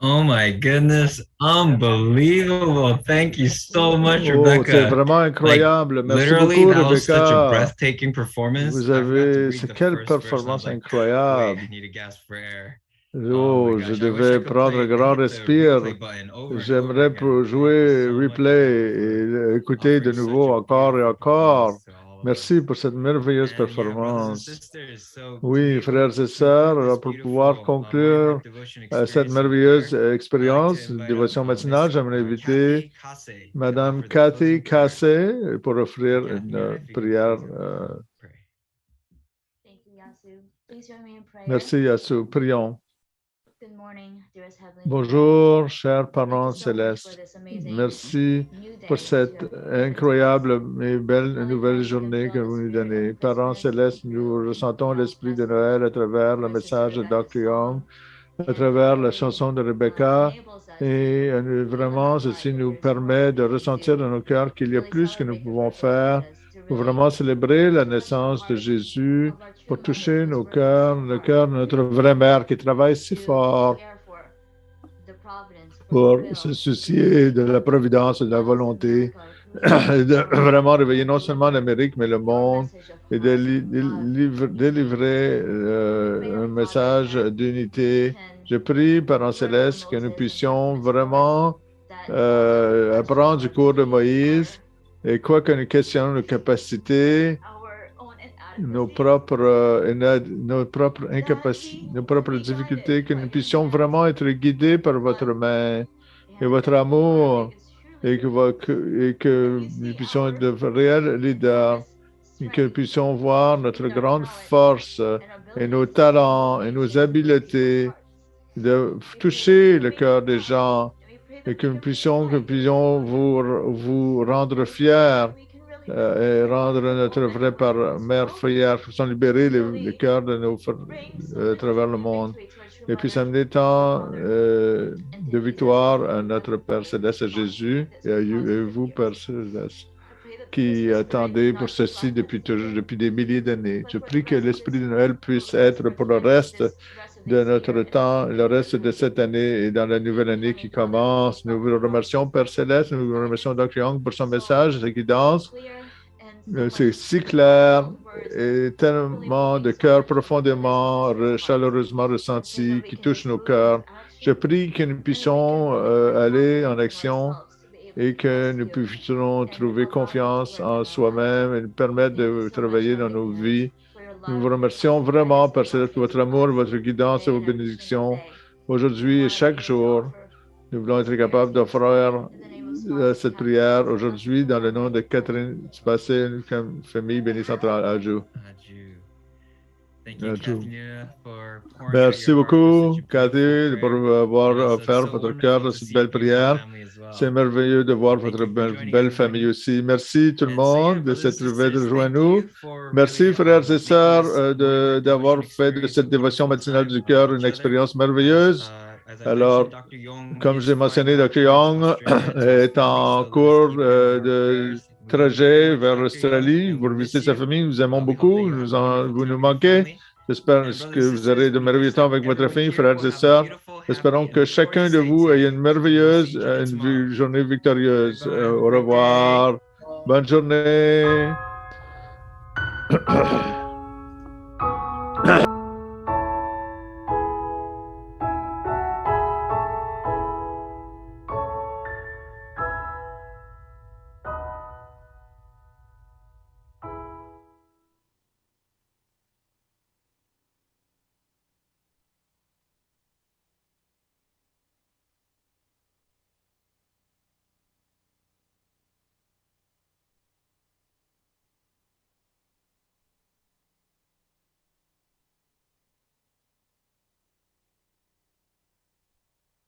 Oh my goodness, unbelievable. Thank you so much, Oh, c'est Rebecca. vraiment incroyable. Merci Literally, beaucoup, that was such a Rebecca. breathtaking performance. Vous I forgot to avez, read c'est the quelle first verse, and I was performance like, incroyable. wait, I need to gasp for air. Oh, my je gosh, I wish I devais could prendre un play, grand hit the respire. replay button over and over J'aimerais again. pour Thank you jouer so much, replay Rebecca, et écouter de offering such nouveau a encore et beautiful encore. performance to all of us. Merci pour cette merveilleuse And yeah, brothers and performance. sisters, so to Oui, be able frères to et sœurs, conclude this pour pouvoir beautiful Morning conclure Heart Devotion cette experience in merveilleuse prayer, I'd like expérience to de invite dévotion up matinale, Miss j'aimerais inviter Kathy Kase to Madame offer the Cathy closing prayer. Cassé pour offrir Kathy, une if you can prière. please pray. Thank you, Yasu. Please join me in prayer. Merci, Yasu. Prions. Good morning, dearest Heavenly Bonjour, chers Father. parents Thank you so much célestes. for this amazing Merci new day pour that cette you have given to us. incroyable et belle Holy nouvelle Father, we can journée feel que the vous nous spirit donnez. of Parents Christmas célestes, through nous ressentons God's l'esprit de message, Noël à travers le through Sister message de Rebecca's Dr. Young, song, à travers la really, chanson de Rebecca. enables us Et vraiment, ceci nous permet de ressentir dans nos cœurs qu'il y a really plus que nous celebrate the pouvons birth of faire Jesus, to pour really vraiment célébrer la touch the naissance de heart Jésus, of our true pour mother toucher who's nos working cœurs, so le hard cœur de notre vraie mère qui travaille si to fort care for the providence, for the pour will, se to soucier de la providence et de la not just volonté America, et de through vraiment réveiller non seulement l'Amérique, mais le your monde message of et de harmony and love. délivrer un message d'unité. Je prie, Parents célestes, que nous puissions vraiment apprendre du cours de Moïse et quoi que nous questionnons nos capacités, nos propres incapacités, nos propres difficultés, que nous puissions vraiment être guidés par votre main et votre amour et que nous puissions être de réels leaders et que nous puissions voir notre grande force et nos talents et nos habiletés de toucher le cœur des gens et que nous puissions vous rendre fiers et rendre notre vrai mère fière, que nous puissions libérer le cœur de nos frères à travers le monde et puis amener tant de victoire à notre Père Céleste, à Jésus et à vous, Père Céleste, qui attendez pour ceci depuis des milliers d'années. Je prie que l'Esprit de Noël puisse être pour le reste de notre temps, le reste de cette année et dans la nouvelle année qui commence. Nous vous remercions, Père Céleste, nous vous remercions, Dr. Young, pour son message, sa guidance. C'est si clair et tellement de cœur profondément, chaleureusement ressenti, qui touche nos cœurs. Je prie que nous puissions aller en action et que nous puissions trouver confiance en soi-même et nous permettre de travailler dans nos vies. Nous vous remercions vraiment, Père Céleste, pour votre amour, votre guidance et vos bénédictions. Aujourd'hui et chaque jour, nous voulons être capables d'offrir cette prière aujourd'hui dans le nom de Catherine Passé, une famille bénie centrale. Adieu. Merci beaucoup, Cathy, pour avoir offert votre cœur de cette belle prière. C'est merveilleux de voir votre belle famille aussi. Merci tout le monde de s'être rejoint à nous. Merci, frères et sœurs, d'avoir fait de cette dévotion matinale du cœur une expérience merveilleuse. Alors, comme j'ai mentionné, Dr. Young est en cours de trajet vers l'Australie pour visiter sa famille. Nous aimons beaucoup. Vous nous manquez. J'espère que vous aurez de merveilleux temps avec votre famille, frères et sœurs. Espérons que chacun de vous ait une merveilleuse journée victorieuse. Au revoir. Bonne journée.